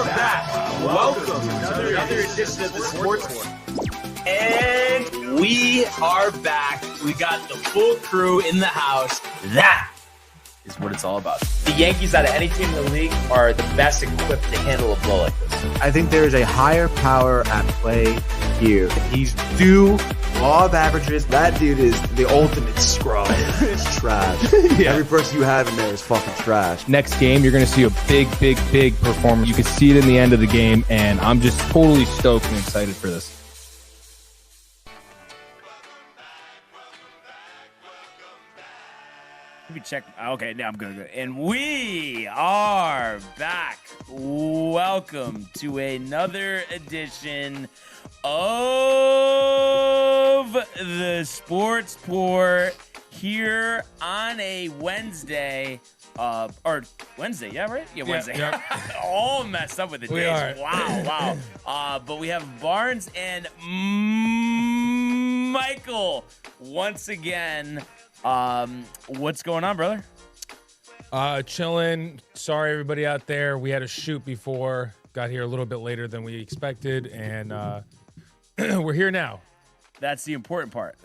are back. Welcome to another edition of the Sports War. And we are back. We got the full crew in the house. That is what it's all about. The Yankees, out of any team in the league, are the best equipped to handle a blow like this. I think there is a higher power at play here. He's due law of averages. That dude is the ultimate scrub. It's trash. Yeah. Every person you have in there is fucking trash. Next game, you're going to see a big performance. You can see it in the end of the game, and I'm just totally stoked and excited for this. Let me check. Okay, now I'm good. And we are back. Welcome to another edition of the Sports Pour here on a Wednesday. Or Wednesday, yeah, right? Yeah, Wednesday. Yeah. All messed up with the days. Are. Wow. But we have Barnes and Michael once again. What's going on, brother? Chilling. Sorry, everybody out there. We had a shoot before. Got here a little bit later than we expected, and we're here now. That's the important part.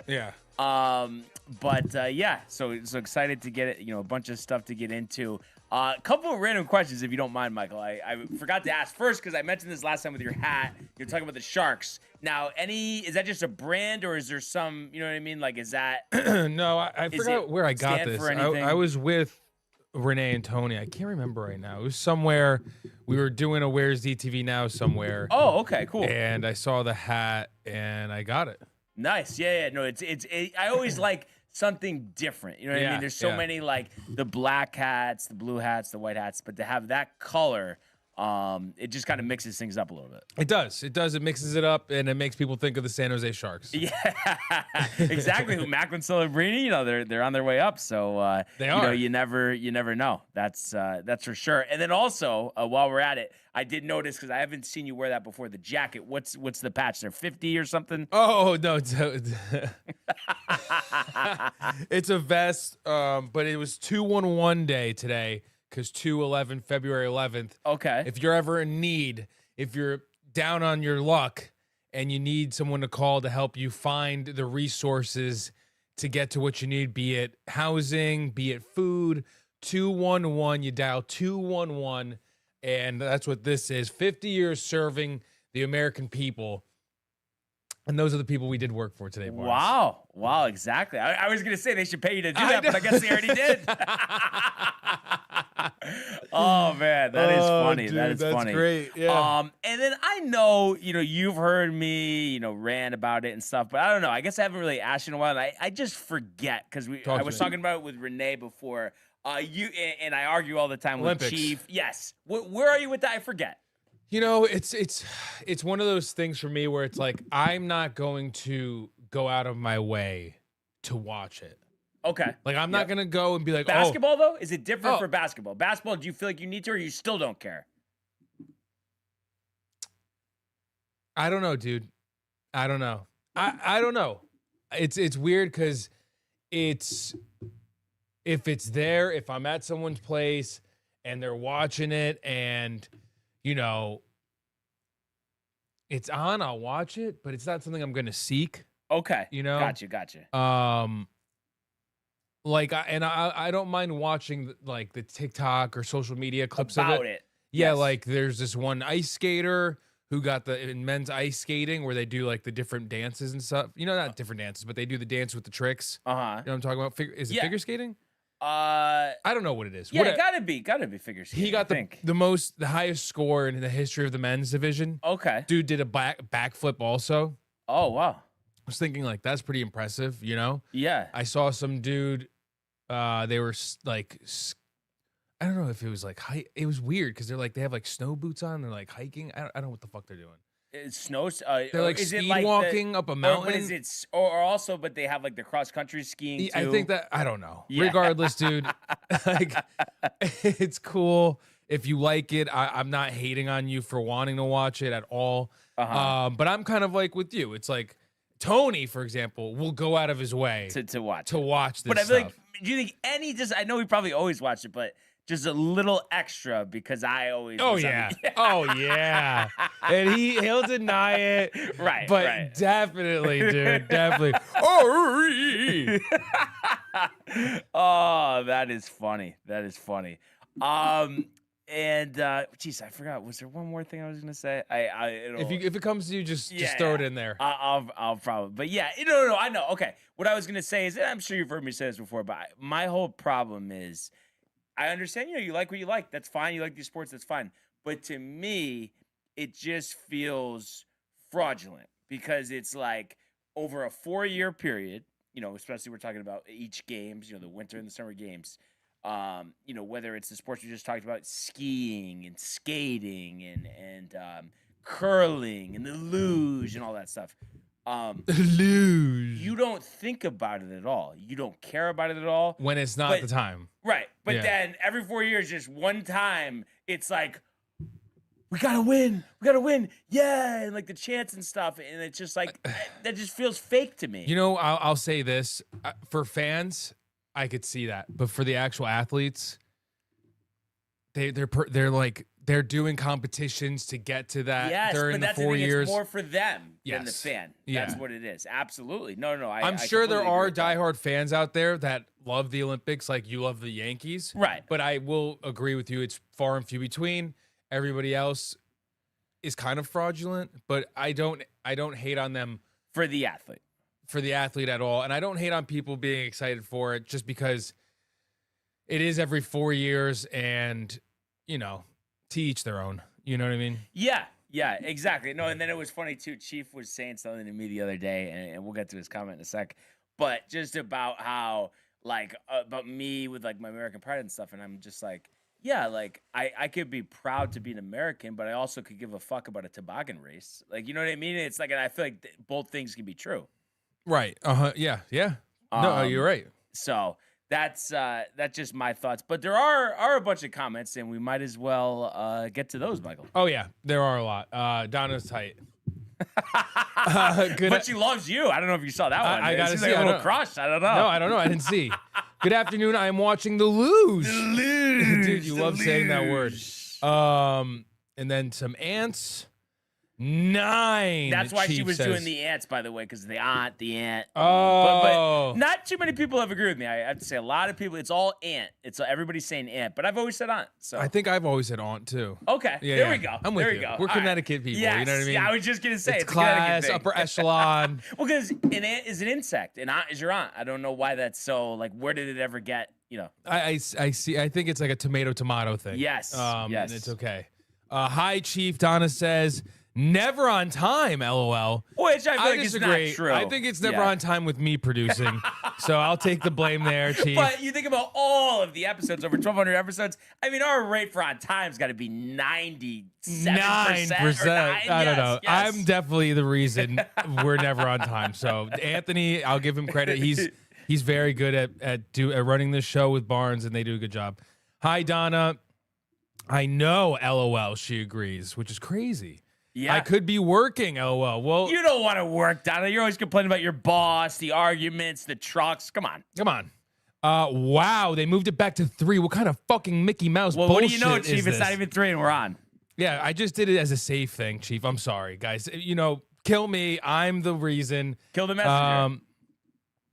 Yeah. Yeah. So excited to get it. You know, a bunch of stuff to get into. A couple of random questions, if you don't mind, Michael. I forgot to ask first because I mentioned this last time with your hat. You're talking about the Sharks. Now, is that just a brand or is there some, you know what I mean? Like, is that? No, I forgot where I got this. I was with Renee and Tony. I can't remember right now. It was somewhere. We were doing a Where's DTV Now somewhere. Oh, okay, cool. And I saw the hat and I got it. Nice. Yeah. No, I always like something different. You know what I mean? There's so many, like the black hats, the blue hats, the white hats, but to have that color, it just kind of mixes things up a little bit. It does. It mixes it up, and it makes people think of the San Jose Sharks. Yeah, exactly. Macklin Celebrini, you know, they're on their way up. So they are. You know, you never know. That's for sure. And then also, while we're at it, I did notice because I haven't seen you wear that before. The jacket. What's the patch there? 50 or something? Oh no, it's a vest. But it was 211 day today. Because 2/11, February 11th. Okay. If you're ever in need, if you're down on your luck and you need someone to call to help you find the resources to get to what you need, be it housing, be it food, 211, you dial 211, and that's what this is. 50 years serving the American people. And those are the people we did work for today, boys. Wow, exactly. I was going to say they should pay you to do that, but I guess they already did. Oh, man, that is funny. Dude, that is that's funny. Great. Yeah. And then I know, you've heard me, rant about it and stuff, but I don't know. I guess I haven't really asked you in a while, and I just forget because I was talking about it with Renee before. And I argue all the time Olympics. with Chief. Yes. Where are you with that? I forget. It's one of those things for me where it's like I'm not going to go out of my way to watch it. Okay. Like I'm not gonna go and be like basketball though? Is it different for basketball? Basketball, do you feel like you need to, or you still don't care? I don't know, dude. I don't know. I don't know. It's weird because if it's there, if I'm at someone's place and they're watching it and it's on, I'll watch it, but it's not something I'm gonna seek. Okay. Gotcha. I don't mind watching like the TikTok or social media clips about of it. Yeah, yes. Like there's this one ice skater who got in men's ice skating where they do like the different dances and stuff. Not different dances, but they do the dance with the tricks. Uh-huh. You know what I'm talking about? Is it figure skating? I don't know what it is. Yeah, it gotta be figure skating. He got the highest score in the history of the men's division. Okay. Dude did a backflip also. Oh wow. I was thinking like that's pretty impressive, Yeah. I saw some dude. They were like, I don't know if it was like it was weird because they have like snow boots on. They're like hiking. I don't know what the fuck they're doing. It snows. They're like speed walking up a mountain. But is it? Or also, but they have like the cross country skiing too. I think that I don't know. Yeah. Regardless, dude, like it's cool if you like it. I'm not hating on you for wanting to watch it at all. Uh-huh. But I'm kind of like with you. It's like Tony, for example, will go out of his way to watch this But I feel stuff. like, do you think I know we probably always watch it, but just a little extra because I always. Oh was on yeah. the- Oh yeah. And he'll deny it. Right. But right. definitely, dude. Definitely. Oh. Oh, that is funny. That is funny. And geez, I forgot. Was there one more thing I was gonna say? If it comes to you, just Yeah, throw yeah. it in there. I'll probably. But yeah, no, I know. Okay, what I was gonna say is, and I'm sure you've heard me say this before, but my whole problem is, I understand. You like what you like. That's fine. You like these sports. That's fine. But to me, it just feels fraudulent because it's like over a 4-year period. Especially we're talking about each games. The winter and the summer games. Whether it's the sports we just talked about, skiing and skating and curling and the luge and all that stuff. Lose You don't think about it at all. You don't care about it at all. when it's not but- the time. Right. But Yeah. then every 4 years, just one time, it's like, we gotta win. We gotta win. Yeah. And like the chants and stuff. And it's just like, that just feels fake to me. I'll say this for fans, I could see that, but for the actual athletes, they're doing competitions to get to that Yes, during but the that's 4 the thing. years. It's more for them than the Yes. fan. Yeah. That's what it is. Absolutely. No. I'm I sure there completely agree are with that. diehard fans out there that love the Olympics like you love the Yankees. Right. But I will agree with you. It's far and few between. Everybody else is kind of fraudulent, but I don't hate on them For the athlete. for the athlete at all. And I don't hate on people being excited for it just because it is every 4 years and, to each their own. You know what I mean? Yeah, exactly. No, and then it was funny too. Chief was saying something to me the other day, and we'll get to his comment in a sec. But just about how, like, about me with like my American pride and stuff, and I'm just like, yeah, like I could be proud to be an American, but I also could give a fuck about a toboggan race. Like, you know what I mean? It's like, and I feel like both things can be true. Right. Yeah. No, you're right. So that's just my thoughts. But there are a bunch of comments, and we might as well get to those, Michael. Oh yeah, there are a lot. Donna's tight. Good. But she loves you. I don't know if you saw that one. I gotta She's see. like a I little don't- crush. I don't know. No, I don't know. I didn't see. Good afternoon. I am watching the luge. Dude, you love saying that word. And then some ants. 9. That's why she Chief was says. doing the ants, by the way, because the ant. Oh. But not too many people have agreed with me. I have to say, a lot of people. It's all ant. It's everybody's saying ant, but I've always said aunt. So I think I've always said aunt too. okay, Yeah, there yeah. we go. I'm with there you. we go. We're All Connecticut people. Yes. You know what I mean? Yeah, I was just gonna say It's a Connecticut class, thing. upper echelon. Well, because an ant is an insect, and aunt is your aunt. I don't know why that's so. Like, where did it ever get? I see. I think it's like a tomato thing. Yes. Yes. And it's okay. Hi, Chief. Donna says never on time. LOL. Which I feel like disagree. is not true. I think it's never Yeah. on time with me producing. So I'll take the blame there, Chief. But you think about all of the episodes, over 1,200 episodes. I mean, our rate for on time's got to be 97%. 9%. I don't know. Yes. I'm definitely the reason we're never on time. So Anthony, I'll give him credit. He's very good at running this show with Barnes, and they do a good job. Hi, Donna. I know. LOL. She agrees, which is crazy. Yeah. I could be working. LOL. Well, You don't want to work, Donna. You're always complaining about your boss, the arguments, the trucks. Come on. come on. Wow, they moved it back to 3. What kind of fucking Mickey Mouse Well, bullshit what do you know, is Chief? It's this? not even 3 and we're on. Yeah, I just did it as a safe thing, Chief. I'm sorry, guys. Kill me. I'm the reason. Kill the messenger.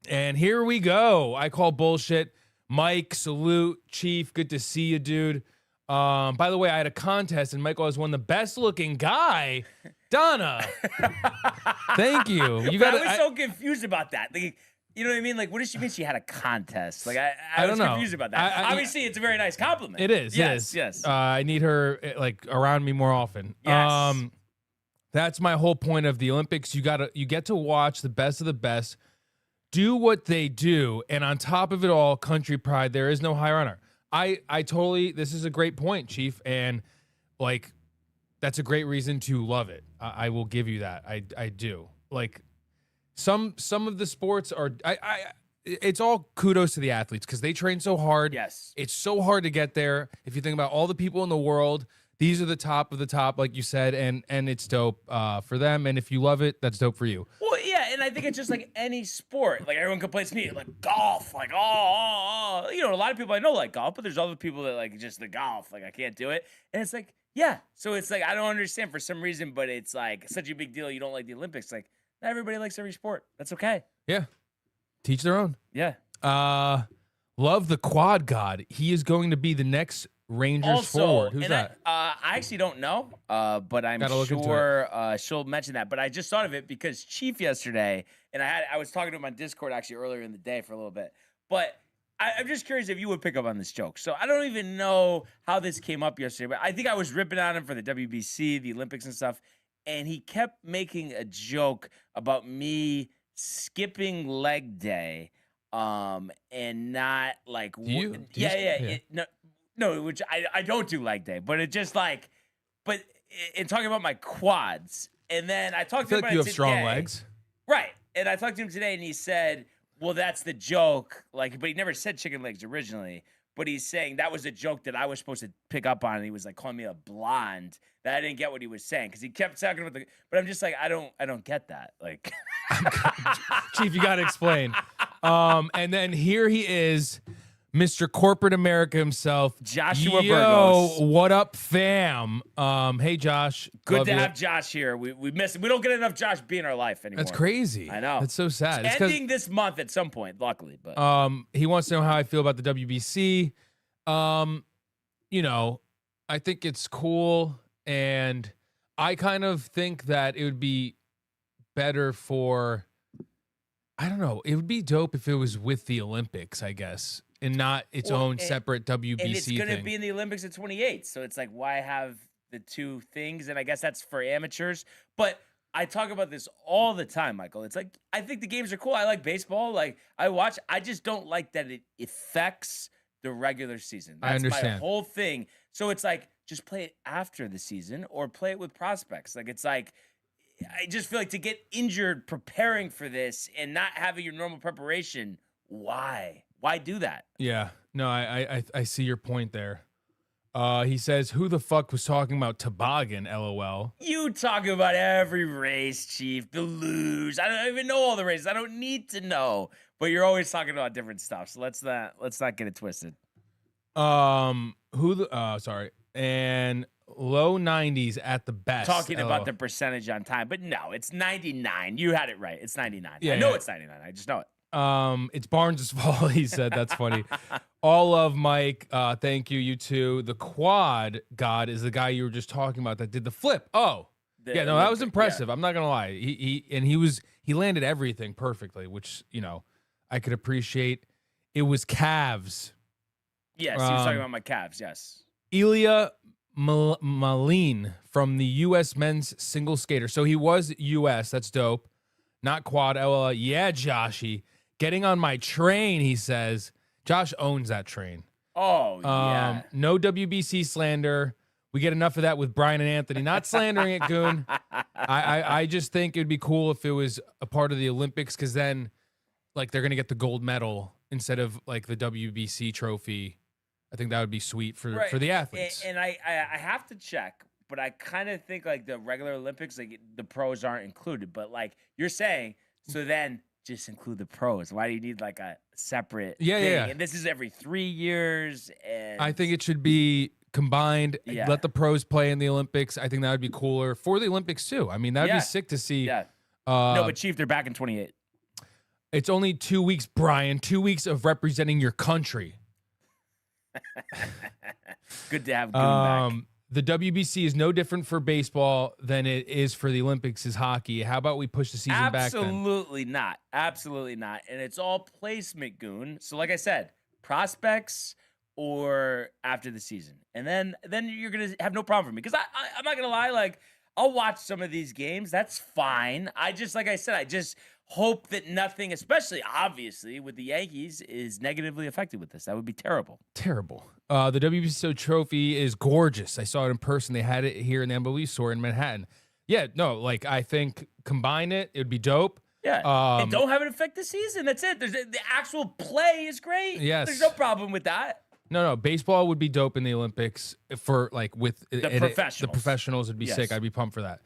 And here we go. I call bullshit. Mike, salute. Chief, good to see you, dude. By the way, I had a contest, and Michael was won the best looking guy. Donna. Thank you. You But got I was so confused about that. Like, you know what I mean? Like, what does she mean she had a contest? Like, I don't was know. confused about that. Obviously, it's a very nice compliment. It is. Yes, it is. yes. I need her around me more often. Yes. That's my whole point of the Olympics. You get to watch the best of the best do what they do, and on top of it all, country pride. There is no higher honor. I totally. This is a great point, Chief, and like that's a great reason to love it. I will give you that. I do. Like some of the sports are. It's all kudos to the athletes because they train so hard. Yes. It's so hard to get there. If you think about all the people in the world, these are the top of the top, like you said, and it's dope for them. And if you love it, that's dope for you. Well, yeah, and I think it's just like any sport. Like everyone complains to me, like golf, like oh. You know, a lot of people I know like golf, but there's other people that like just the golf, like I can't do it. And it's like, yeah. So it's like I don't understand for some reason, but it's like such a big deal. You don't like the Olympics. Like not everybody likes every sport. That's okay. Yeah. Teach their own. Yeah. Love the quad god. He is going to be the next Rangers Also, forward. Who's and that? I actually don't know, but I'm sure she'll mention that. But I just thought of it because Chief yesterday, and I was talking to him on Discord actually earlier in the day for a little bit. But I'm just curious if you would pick up on this joke. So I don't even know how this came up yesterday, but I think I was ripping on him for the WBC, the Olympics and stuff, and he kept making a joke about me skipping leg day, and not like No, which I don't do leg day, but it just like, but in talking about my quads, and then I talked to him about you it have strong today. legs, right? And I talked to him today, and he said, "Well, that's the joke." Like, but he never said chicken legs originally. But he's saying that was a joke that I was supposed to pick up on, and he was like calling me a blonde. That I didn't get what he was saying because he kept talking about the. But I'm just like, I don't get that. Like, Chief, you got to explain. And then here he is. Mr. Corporate America himself, Joshua Yo, Burgos. What up, fam? Hey, Josh. Good Love to you. have Josh here. We miss him. We don't get enough Josh being in our life anymore. That's crazy. I know. That's so sad. It's It's 'cause, ending this month at some point, luckily. But he wants to know how I feel about the WBC. You know, I think it's cool, and I kind of think that it would be better for. I don't know. It would be dope if it was with the Olympics, I guess, and not its own separate WBC and it's going to thing. be in the Olympics at 28. So it's like, why have the two things? And I guess that's for amateurs. But I talk about this all the time, Michael. It's like, I think the games are cool. I like baseball. Like, I watch. I just don't like that it affects the regular season. That's I understand. my whole thing. So it's like, just play it after the season or play it with prospects. Like, it's like, I just feel like to get injured preparing for this and not having your normal preparation, why? Why do that? Yeah. No, I see your point there. He says, who the fuck was talking about toboggan, LOL? You talk about every race, Chief, the luge. I don't even know all the races. I don't need to know. But you're always talking about different stuff. So let's not get it twisted. Sorry. And low 90s at the best. Talking about the percentage on time. But no, it's 99. You had it right. It's 99. Yeah, I know it's 99. I just know it. It's Barnes' fault, he said. That's funny. All love, Mike. Thank you, you too. The quad god is the guy you were just talking about that did the flip. Oh, yeah, no, that was impressive. Yeah. I'm not gonna lie. He landed everything perfectly, which, you know, I could appreciate. It was calves. Yes, he was talking about my calves. Yes. Ilya Malin from the U.S. men's single skater. So he was U.S. That's dope. Not quad. LOL. Yeah, Joshy. Getting on my train, he says. Josh owns that train. Oh, yeah. No WBC slander. We get enough of that with Brian and Anthony. Not slandering it, Goon. I just think it would be cool if it was a part of the Olympics, because then, like, they're going to get the gold medal instead of, like, the WBC trophy. I think that would be sweet for the athletes. And I have to check, but I kind of think, like, the regular Olympics, like, the pros aren't included. But, like, you're saying, so then just include the pros. Why do you need, like, a separate thing? Yeah. And this is every 3 years. And I think it should be combined. Yeah. Let the pros play in the Olympics. I think that would be cooler for the Olympics, too. I mean, that would be sick to see. Yeah. No, but Chief, they're back in 28. It's only 2 weeks, Brian. 2 weeks of representing your country. Good to have Goon back. The WBC is no different for baseball than it is for the Olympics is hockey. How about we push the season back then? Absolutely not. Absolutely not. And it's all placement, Goon. So like I said, prospects or after the season. And then you're going to have no problem for me. Because I'm not going to lie, like, I'll watch some of these games. That's fine. I just, like I said, I just hope that nothing, especially obviously with the Yankees, is negatively affected with this. That would be terrible. Terrible. The WBC trophy is gorgeous. I saw it in person. They had it here in the MLB store in Manhattan. Yeah, no, like, I think combine it would be dope. Yeah, and don't have it affect the season. That's it. The actual play is great. Yes. There's no problem with that. No, baseball would be dope in the Olympics for, like, with the professionals. The professionals would be Yes. sick. I'd be pumped for that.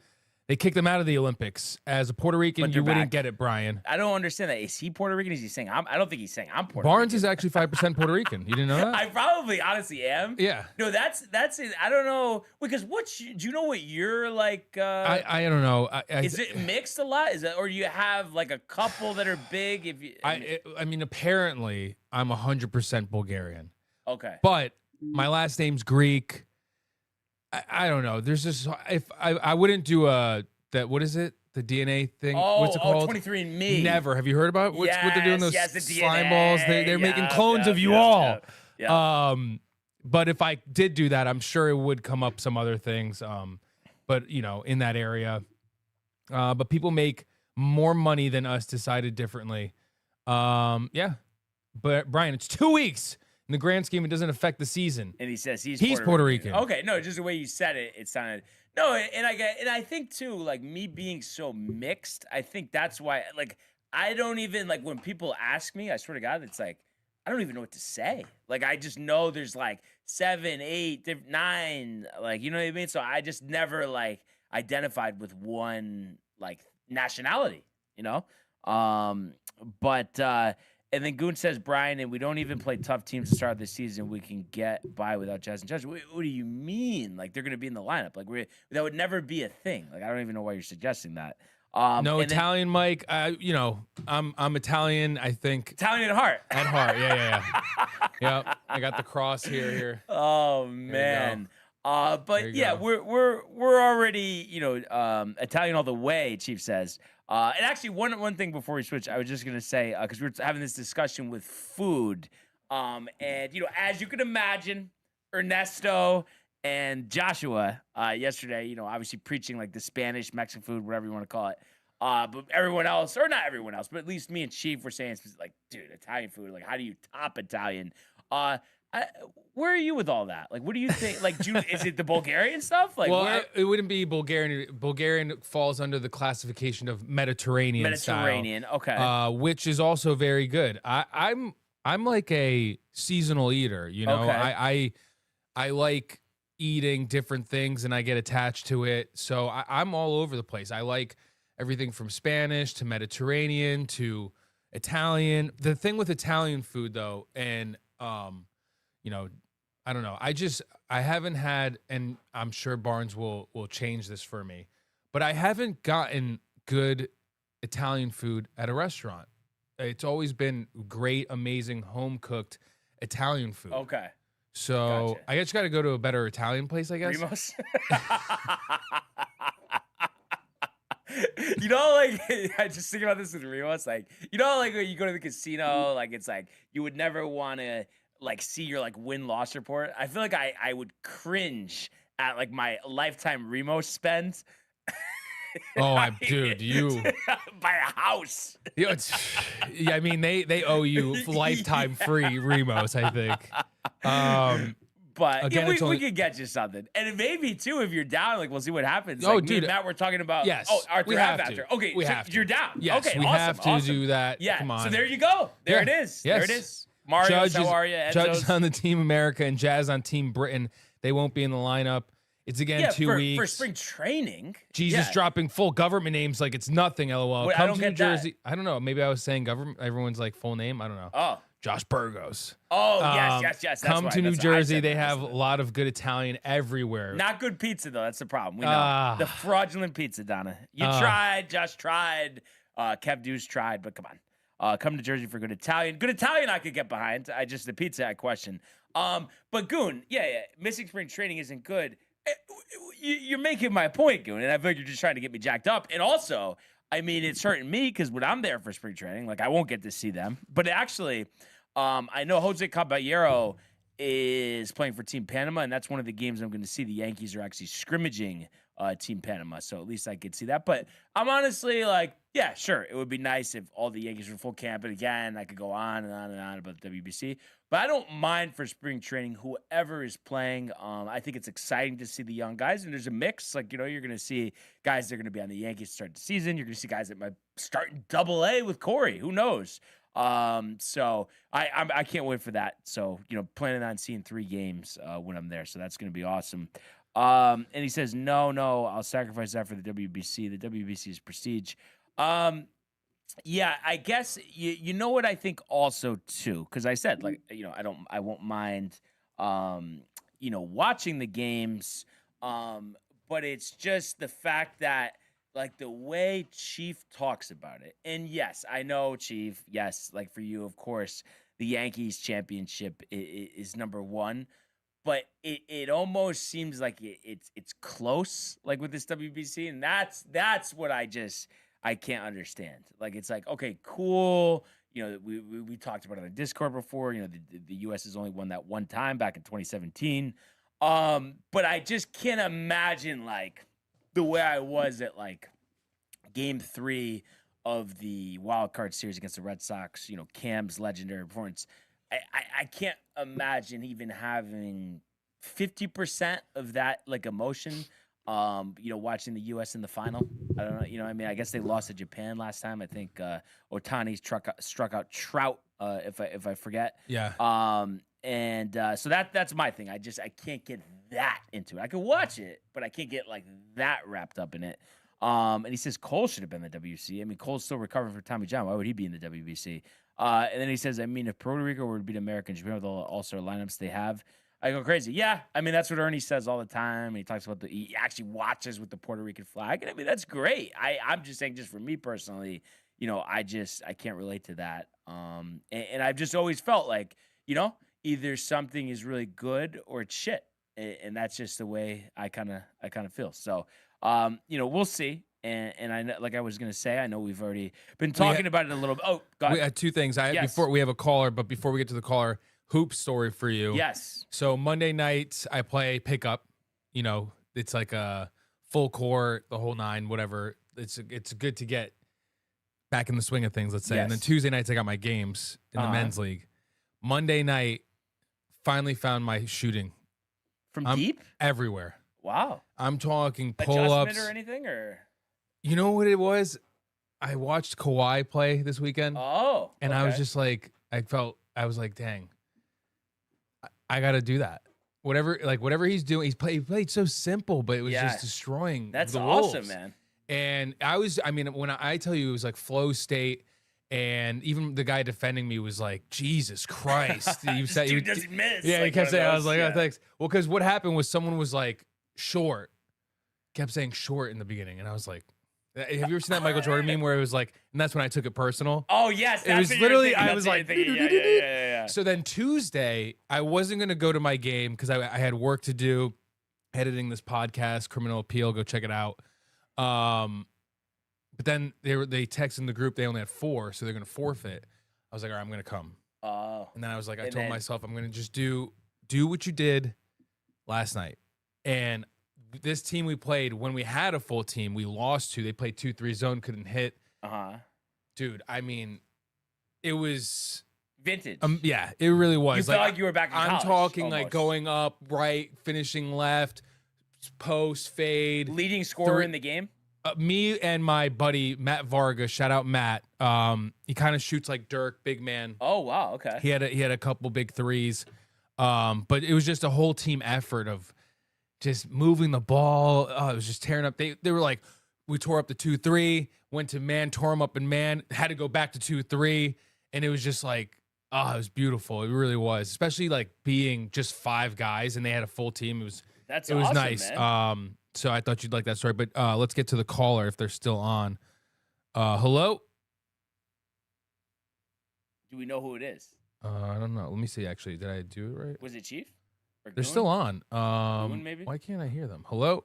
They kicked him out of the Olympics. As a Puerto Rican, But you they're wouldn't back. get it, Brian. I don't understand that. Is he Puerto Rican? Is he saying I don't think he's saying I'm Puerto Barnes Rican. is actually 5% Puerto Rican. You didn't know that? I probably honestly am. Yeah. No, that's it. I don't know because do you know what you're like? I don't know. Is it mixed a lot? Is it, or you have like a couple that are big? If you, I mean, apparently, I'm 100% Bulgarian, okay. but my last name's Greek. I don't know. There's just if I wouldn't do that. What is it? The DNA thing? What's it called? 23andMe. Never. Have you heard about what they're doing? Those yes, the slime DNA. balls. They're making clones of you all. But if I did do that, I'm sure it would come up some other things. But in that area. But people make more money than us. Decided differently. Yeah. But Brian, it's 2 weeks. In the grand scheme, it doesn't affect the season. And he says he's Puerto Rican. Okay, no, just the way you said it, it sounded no, and I think too, like me being so mixed, I think that's why, like, I don't even like when people ask me. I swear to God, it's like I don't even know what to say. Like I just know there's like 7, 8, 9, like you know what I mean. So I just never like identified with one like nationality, you know. And then Goon says, Brian, and we don't even play tough teams to start the season. We can get by without Jazz and Judge. What do you mean? Like they're going to be in the lineup? Like that would never be a thing. Like I don't even know why you're suggesting that. No Italian, Mike. I'm Italian. I think Italian at heart. At heart, yeah. Yep. I got the cross here. Oh man. But yeah, we're already Italian all the way. Chief says. And actually, one thing before we switch, I was just gonna say because we were having this discussion with food, and as you can imagine, Ernesto and Joshua yesterday, obviously preaching like the Spanish, Mexican food, whatever you want to call it. But everyone else, or not everyone else, but at least me and Chief were saying like, dude, Italian food, like how do you top Italian? Where are you with all that? Like, what do you think? Like, is it the Bulgarian stuff? Like, well, it wouldn't be Bulgarian. Bulgarian falls under the classification of Mediterranean style, okay. Which is also very good. I'm like a seasonal eater. Okay. I like eating different things, and I get attached to it. So I'm all over the place. I like everything from Spanish to Mediterranean to Italian. The thing with Italian food, though, and I don't know. I haven't had, and I'm sure Barnes will change this for me, but I haven't gotten good Italian food at a restaurant. It's always been great, amazing, home-cooked Italian food. Okay. So Gotcha. I just got to go to a better Italian place, I guess. Primos? Like, I just think about this with Rimos. Like, like when you go to the casino, like, it's like you would never want to like see your like win-loss report. I feel like I would cringe at like my lifetime Remos spend. Dude, you buy a house. I mean they owe you lifetime free Remos, I think. But again, we could get you something, and maybe too if you're down. Like we'll see what happens. Oh, like, dude, me and Matt, we're talking about. Yes, Arthur we have after. to. Okay, we so have to. you're down. Yes, okay, we have to do that. Yeah, come on. So there you go. There it is. Yes. There it is. Mario, Judge how are you? Judge is on the Team America and Jazz on Team Britain. They won't be in the lineup. It's again 2 weeks for spring training. Jesus dropping full government names like it's nothing. LOL. Wait, Come to New Jersey. I don't know. Maybe I was saying government. Everyone's like full name. I don't know. Oh, Josh Burgos. Oh yes. That's come right. to New That's Jersey. They have a lot of good Italian everywhere. Not good pizza though. That's the problem. We know the fraudulent pizza, Donna. You tried. Josh tried. Kev Deuce tried. But come on. Come to Jersey for good Italian. Good Italian I could get behind. The pizza I question. But Goon, missing spring training isn't good. You're making my point, Goon, and I feel like you're just trying to get me jacked up. And also, I mean, it's hurting me because when I'm there for spring training, like I won't get to see them. But actually, I know Jose Caballero is playing for Team Panama, and that's one of the games I'm going to see. The Yankees are actually scrimmaging Team Panama, so at least I could see that. But I'm honestly like, yeah, sure, it would be nice if all the Yankees were full camp. And again, I could go on and on and on about the WBC. But I don't mind for spring training, whoever is playing. I think it's exciting to see the young guys, and there's a mix. Like, you're going to see guys that are going to be on the Yankees to start the season. You're going to see guys that might start in Double-A with Corey. Who knows? So I can't wait for that. So, planning on seeing 3 games when I'm there. So that's going to be awesome. And he says, no, I'll sacrifice that for the WBC. The WBC is prestige. Yeah, I guess you know what I think also too, because I said I won't mind watching the games, but it's just the fact that like the way Chief talks about it, and yes, I know Chief, yes, like for you, of course, the Yankees championship is number one, but it almost seems like it's close, like with this WBC, and that's what I can't understand. Like, it's like, okay, cool. We talked about it on Discord before. The U.S. has only won that one time back in 2017. But I just can't imagine, like, the way I was at, like, Game 3 of the wild card series against the Red Sox, Cam's legendary performance. I can't imagine even having 50% of that, like, emotion. Watching the U.S. in the final. I don't know. I guess they lost to Japan last time. I think Otani struck out Trout. If I forget. Yeah. So that's my thing. I can't get that into it. I can watch it, but I can't get like that wrapped up in it. And he says Cole should have been the WC. I mean, Cole's still recovering from Tommy John. Why would he be in the WBC? And then he says, if Puerto Rico were to beat America and Japan with all the all-star lineups they have, I go crazy. Yeah, that's what Ernie says all the time. He talks about he actually watches with the Puerto Rican flag. And that's great. I'm just saying, just for me personally, I can't relate to that. And I've just always felt like, either something is really good or it's shit. And that's just the way I kind of feel. So, we'll see. And I know, like I was gonna say, I know we've already been talking about it a little bit. Oh, go ahead. We had two things. Before we have a caller, but before we get to the caller, hoop story for you. Yes. So Monday nights I play pickup. It's like a full court, the whole nine, whatever. It's good to get back in the swing of things, let's say. Yes. And then Tuesday nights I got my games in the men's league. Monday night, finally found my shooting. From I'm deep? Everywhere. Wow. I'm talking pull-ups. Adjustment or anything, or? You know what it was? I watched Kawhi play this weekend. Oh. And I was just like, I was like, dang, I got to do that. Whatever he's doing, he played so simple, but it was just destroying. That's the awesome, Wolves. man. And when I tell you it was like flow state, and even the guy defending me was like, Jesus Christ. This dude doesn't miss. Yeah, he kept saying, I was like, yeah. oh, thanks. Well, because what happened was someone was like, short. Kept saying short in the beginning. And I was like, have you ever seen that Michael Jordan meme where it was like, and that's when I took it personal? Oh, yes. It was literally, I was like, yeah. So then Tuesday, I wasn't going to go to my game because I had work to do, editing this podcast, Criminal Appeal. Go check it out. But then they texted in the group, they only had 4, so they're going to forfeit. I was like, all right, I'm going to come. Oh. And then I was like, I told myself, I'm going to just do what you did last night. And this team we played, when we had a full team, we lost 2. They played 2-3 zone, couldn't hit. Dude, it was vintage. Yeah, it really was. You felt like you were back in college. I'm talking almost. like going up, right, finishing left, post, fade. Leading scorer in the game? Me and my buddy, Matt Vargas, shout out Matt. He kind of shoots like Dirk, big man. Oh, wow, okay. He had a couple big threes. But it was just a whole team effort of just moving the ball. It was just tearing up. They were like, we tore up the 2-3, went to man, tore them up in man, had to go back to 2-3. And it was just like, it was beautiful. It really was. Especially like being just 5 guys and they had a full team. It was awesome, nice. Man. So I thought you'd like that story. But let's get to the caller if they're still on. Hello? Do we know who it is? I don't know. Let me see, actually. Did I do it right? Was it Chief? They're still on. Goon, maybe? Why can't I hear them? Hello?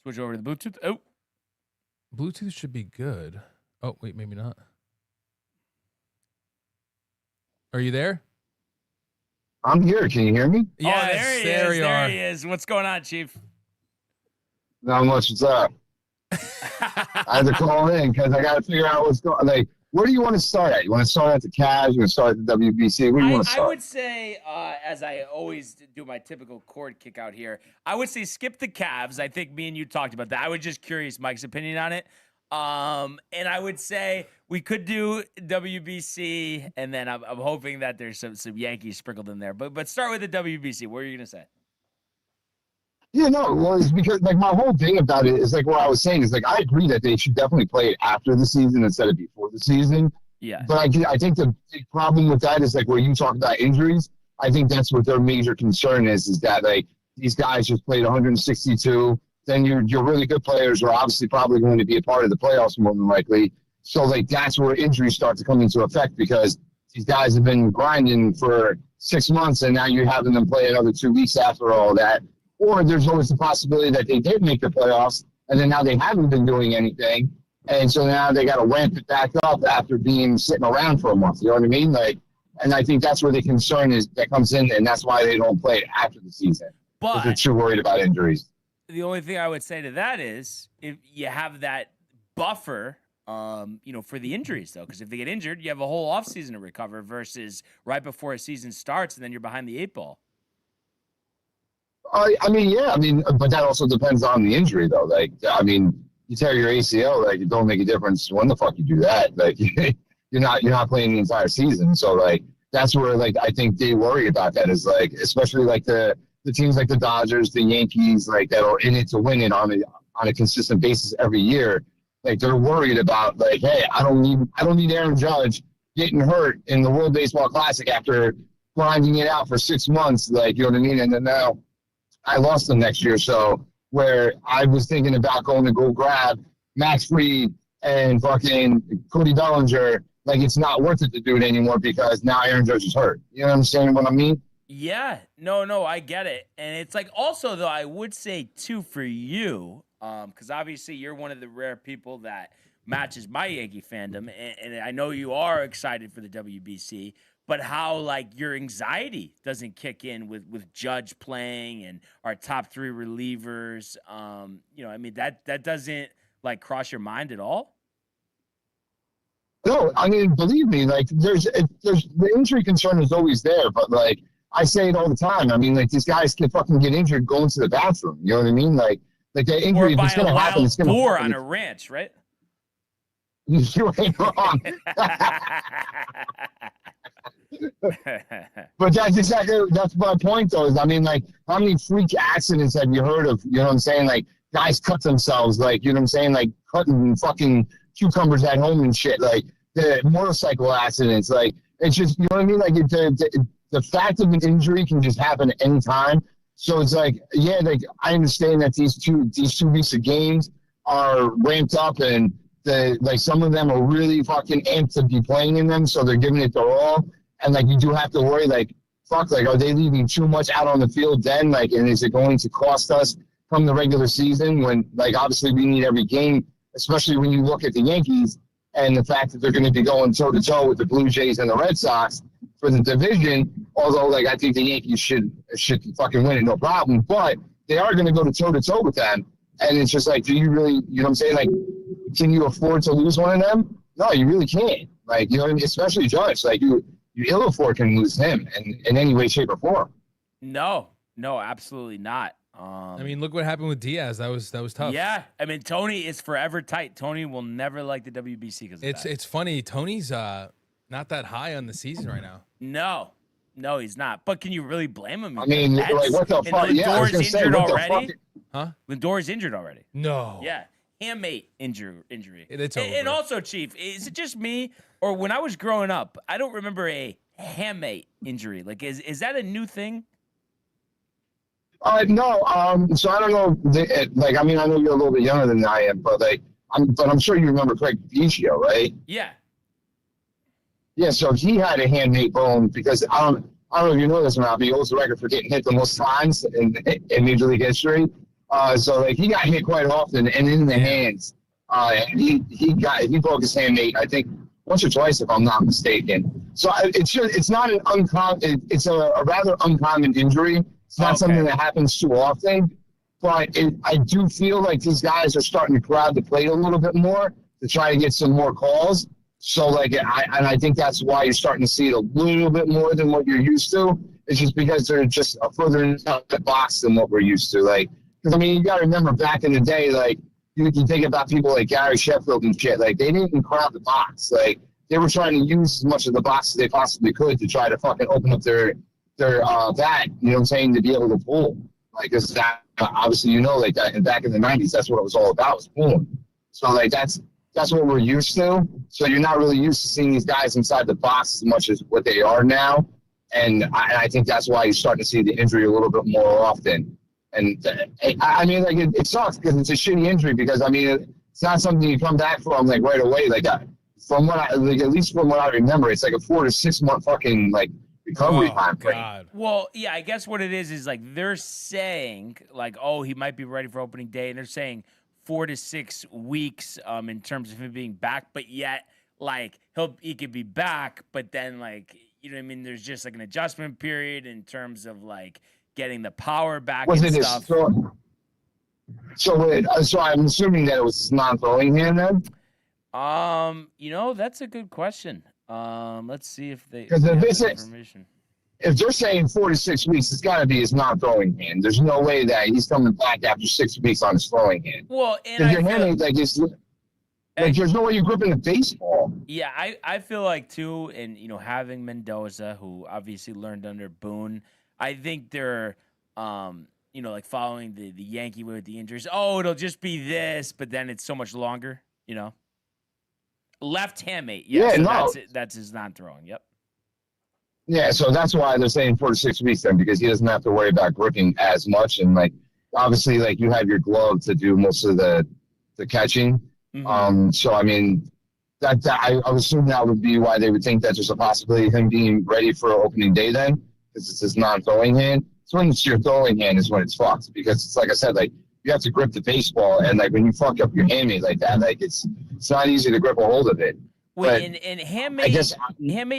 Switch over to the Bluetooth. Oh. Bluetooth should be good. Oh, wait, maybe not. Are you there? I'm here. Can you hear me? Yes, there he is. What's going on, Chief? Not much. What's up? I had to call in because I got to figure out what's going on. Like, where do you want to start at? You want to start at the Cavs? You want to start at the WBC? Where do you want to start? I would say, as I always do my typical cord kick out here, I would say skip the Cavs. I think me and you talked about that. I was just curious Mike's opinion on it. And I would say we could do WBC, and then I'm hoping that there's some Yankees sprinkled in there. But start with the WBC. What are you going to say? Yeah, no, well, it's because, like, my whole thing about it is, like, what I was saying is, like, I agree that they should definitely play it after the season instead of before the season. Yeah. But I think the big problem with that is, like, where you talk about injuries, I think that's what their major concern is that, like, these guys just played 162. Then your really good players are obviously probably going to be a part of the playoffs more than likely. So, like, that's where injuries start to come into effect because these guys have been grinding for 6 months, and now you're having them play another 2 weeks after all that. Or there's always the possibility that they did make the playoffs, and then now they haven't been doing anything. And so now they got to ramp it back up after being sitting around for a month. You know what I mean? Like, and I think that's where the concern is that comes in, and that's why they don't play it after the season. But they're too worried about injuries. The only thing I would say to that is if you have that buffer, for the injuries, though, because if they get injured, you have a whole offseason to recover versus right before a season starts, and then you're behind the 8 ball. I mean, but that also depends on the injury, though. Like, I mean, you tear your ACL, like, it don't make a difference when the fuck you do that. Like, you're not playing the entire season. So, like, that's where, like, I think they worry about that is, like, especially, like, the teams like the Dodgers, the Yankees, like, that are in it to win it on a consistent basis every year. Like, they're worried about, like, hey, I don't need Aaron Judge getting hurt in the World Baseball Classic after grinding it out for 6 months. Like, you know what I mean? And then now I lost them next year. So where I was thinking about going to go grab Max Fried and fucking Cody Bellinger, like, it's not worth it to do it anymore because now Aaron Judge is hurt. You know what I'm saying? What I mean? Yeah, no, I get it. And it's like also, though, I would say, too, for you, because obviously you're one of the rare people that matches my Yankee fandom, and I know you are excited for the WBC, but how, like, your anxiety doesn't kick in with Judge playing and our top 3 relievers. I mean, that doesn't, like, cross your mind at all? No, I mean, believe me, like, there's the injury concern is always there, but, like, I say it all the time. I mean, like, these guys can fucking get injured going to the bathroom. You know what I mean? Like the injury, if it's going to happen, it's going to happen. On a ranch, right? You ain't wrong. But that's my point, though. Is, I mean, like, how many freak accidents have you heard of? You know what I'm saying? Like, guys cut themselves, like, you know what I'm saying? Like, cutting fucking cucumbers at home and shit. Like, the motorcycle accidents. Like, it's just, you know what I mean? Like, the fact of an injury can just happen at any time. So it's like, yeah, like, I understand that these two weeks of games are ramped up and like some of them are really fucking amped to be playing in them, so they're giving it their all. And, like, you do have to worry, like, fuck, like, are they leaving too much out on the field then? Like, and is it going to cost us from the regular season when, like, obviously we need every game, especially when you look at the Yankees and the fact that they're going to be going toe-to-toe with the Blue Jays and the Red Sox for the division, although, like, I think the Yankees should fucking win it, no problem. But they are going to go toe-to-toe with them. And it's just like, do you really, you know what I'm saying? Like, can you afford to lose one of them? No, you really can't. Like, you know what I mean? Especially Judge. Like, you ill afford can lose him in any way, shape, or form. No, absolutely not. I mean, look what happened with Diaz. That was tough. Yeah, I mean, Tony is forever tight. Tony will never like the WBC because it's funny. Tony's not that high on the season right now. No, he's not. But can you really blame him? I mean, like, what the fuck? Yeah, I was gonna say, what the fuck? Huh? Lindor's injured already. No. Yeah, handmate injury. It's over. And also, Chief, is it just me or when I was growing up, I don't remember a handmate injury. Like, is that a new thing? No. So I don't know. Like, I mean, I know you're a little bit younger than I am, but like, I'm sure you remember Craig Biggio, right? Yeah. Yeah. So he had a handmate bone because I don't know if you know this or not, but he holds the record for getting hit the most times in Major League history. So like he got hit quite often and in the hands. He broke his handmate, I think, once or twice, if I'm not mistaken. So it's not an uncommon. It's a rather uncommon injury. It's not something that happens too often, but I do feel like these guys are starting to crowd the plate a little bit more to try to get some more calls. So like, I think that's why you're starting to see it a little bit more than what you're used to. It's just because they're just further inside the box than what we're used to. Like, because I mean, you got to remember back in the day, like you think about people like Gary Sheffield and shit. Like they didn't crowd the box. Like they were trying to use as much of the box as they possibly could to try to fucking open up their bat, you know what I'm saying, to be able to pull. Like, it's that obviously, you know, like that, and back in the 90s, that's what it was all about, was porn. So, like, that's what we're used to. So you're not really used to seeing these guys inside the box as much as what they are now. And I think that's why you're starting to see the injury a little bit more often. And I mean, like, it sucks because it's a shitty injury because, I mean, it's not something you come back from, like, right away. Like, from what I, like, at least from what I remember, it's like a 4 to 6 month fucking, like, recovery time frame. God. Well, yeah, I guess what it is like they're saying, like, oh, he might be ready for opening day, and they're saying 4 to 6 weeks in terms of him being back, but yet, like, he could be back, but then, like, you know what I mean, there's just, like, an adjustment period in terms of, like, getting the power back and stuff. So I'm assuming that it was his non-throwing hand then? You know, that's a good question. Let's see if they Because have if that information. if they're saying 4 to 6 weeks, it's got to be his non-throwing hand. There's no way that he's coming back after 6 weeks on his throwing hand. Well, and Because your hand ain't like there's no way you're gripping a baseball. Yeah, I feel like too, and you know, having Mendoza, who obviously learned under Boone, I think they're you know, like following the Yankee way with the injuries. Oh, it'll just be this, but then it's so much longer, you know. Left hamate, that's his non-throwing. Yep. Yeah, so that's why they're saying 4 to 6 weeks then, because he doesn't have to worry about gripping as much, and like obviously, like you have your glove to do most of the catching. Mm-hmm. So I mean, that I would assume that would be why they would think that there's a possibility of him being ready for opening day then, because it's his non-throwing hand. So when it's your throwing hand is when it's fucked, because it's like I said, like you have to grip the baseball, and like when you fuck up your handmate like that, like it's not easy to grip a hold of it. Wait, and handmade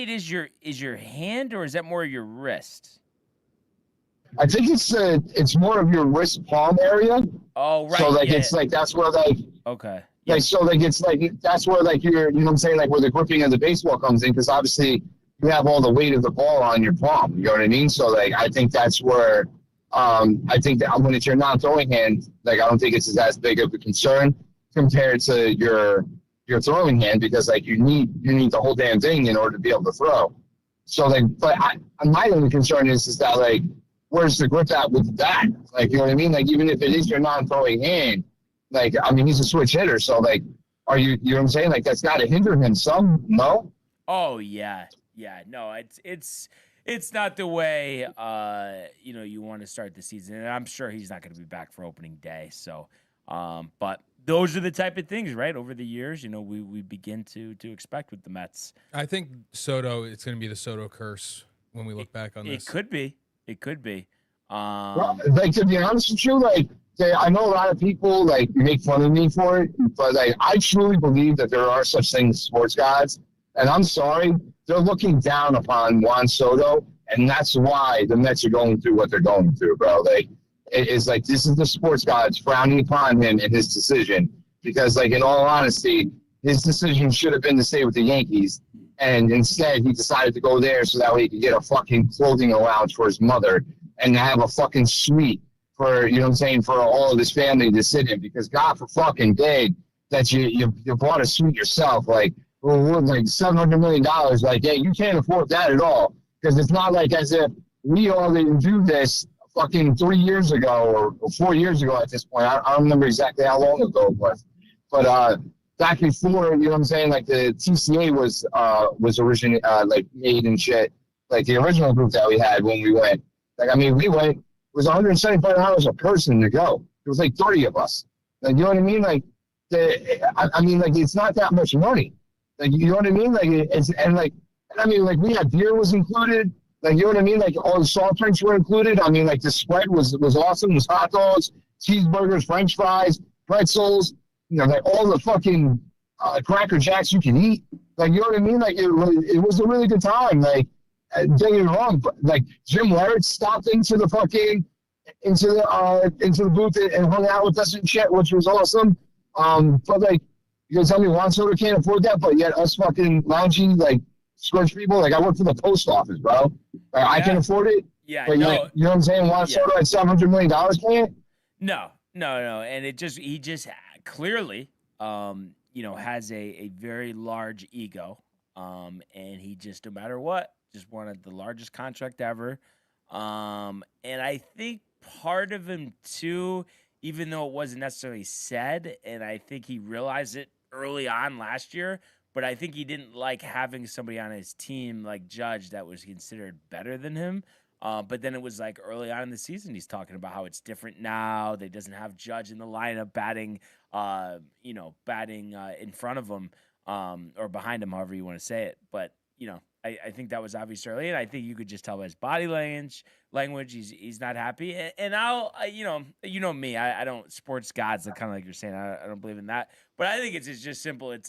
is your hand, or is that more your wrist? I think it's more of your wrist palm area. Oh, right. So like it's like that's where like okay. Like so like it's like that's where like you're, you know what I'm saying, like where the gripping of the baseball comes in, because obviously you have all the weight of the ball on your palm. You know what I mean? So like I think that's where I think that when it's your non-throwing hand, like I don't think it's as big of a concern compared to your throwing hand, because like you need the whole damn thing in order to be able to throw. So like, but my only concern is that like, where's the grip at with that? Like, you know what I mean? Like, even if it is your non-throwing hand, like, I mean, he's a switch hitter. So like, you know what I'm saying? Like, that's got to hinder him some, no? Oh yeah. No, it's not the way, you know, you want to start the season. And I'm sure he's not going to be back for opening day. So, but those are the type of things, right? Over the years, you know, we begin to expect with the Mets. I think Soto, it's going to be the Soto curse when we look back on this. It could be. Well, like, to be honest with you, like, I know a lot of people, like, make fun of me for it, but, like, I truly believe that there are such things as sports gods. And I'm sorry, they're looking down upon Juan Soto, and that's why the Mets are going through what they're going through, bro. Like, it's like, this is the sports gods frowning upon him and his decision. Because, like, in all honesty, his decision should have been to stay with the Yankees. And instead, he decided to go there so that way he could get a fucking clothing allowance for his mother and have a fucking suite for, you know what I'm saying, for all of his family to sit in. Because God for fucking dang that you bought a suite yourself. Like, well, like $700 million. Like, hey, you can't afford that at all. Because it's not like as if we all didn't do this fucking 3 years ago or 4 years ago at this point. I don't remember exactly how long ago it was. But back before, you know what I'm saying, like the TCA was originally like made and shit. Like the original group that we had when we went. Like, I mean, we went, it was $175 a person to go. It was like 30 of us. Like, you know what I mean? Like, I mean, like, it's not that much money. Like, you know what I mean? Like, I mean, like, we had beer was included. Like, you know what I mean? Like, all the soft drinks were included. I mean, like, the spread was awesome. It was hot dogs, cheeseburgers, French fries, pretzels, you know, like, all the fucking Cracker Jacks you can eat. Like, you know what I mean? Like, it was a really good time. Like, don't get me wrong, but like Jim Larrett stopped into the booth and hung out with us and shit, which was awesome. But like, you gonna tell me Juan Soto can't afford that, but yet us fucking loungy, like, scorch people, like, I work for the post office, bro. Like, I can afford it. Yeah, but no. you know what I'm saying? Juan Soto at $700 million can't. No. And he just clearly, you know, has a very large ego. And he just, no matter what, just wanted the largest contract ever. And I think part of him too, even though it wasn't necessarily said, and I think he realized it early on last year, but I think he didn't like having somebody on his team like Judge that was considered better than him. But then it was like early on in the season, he's talking about how it's different now. They doesn't have Judge in the lineup batting, in front of him or behind him, however you want to say it. But, I think that was obvious early, and I think you could just tell by his body language he's not happy. And I'll me, I don't sports gods, kind of like you're saying. I don't believe in that. But I think it's just simple. It's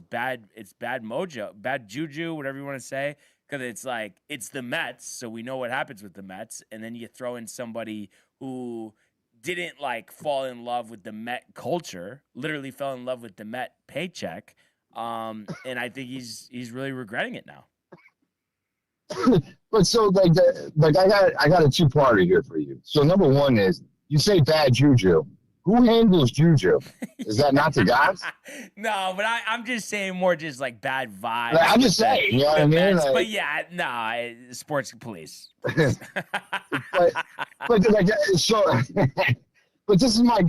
bad mojo, bad juju, whatever you want to say. Because it's like, it's the Mets, so we know what happens with the Mets. And then you throw in somebody who didn't like fall in love with the Met culture, literally fell in love with the Met paycheck. And I think he's really regretting it now. But so I got a two-parter here for you. So number one is, you say bad juju. Who handles juju? Is that not the guys? No, but I'm just saying more just like bad vibes. I'm just saying, you know what I mean? But yeah, no, sports police. but this is my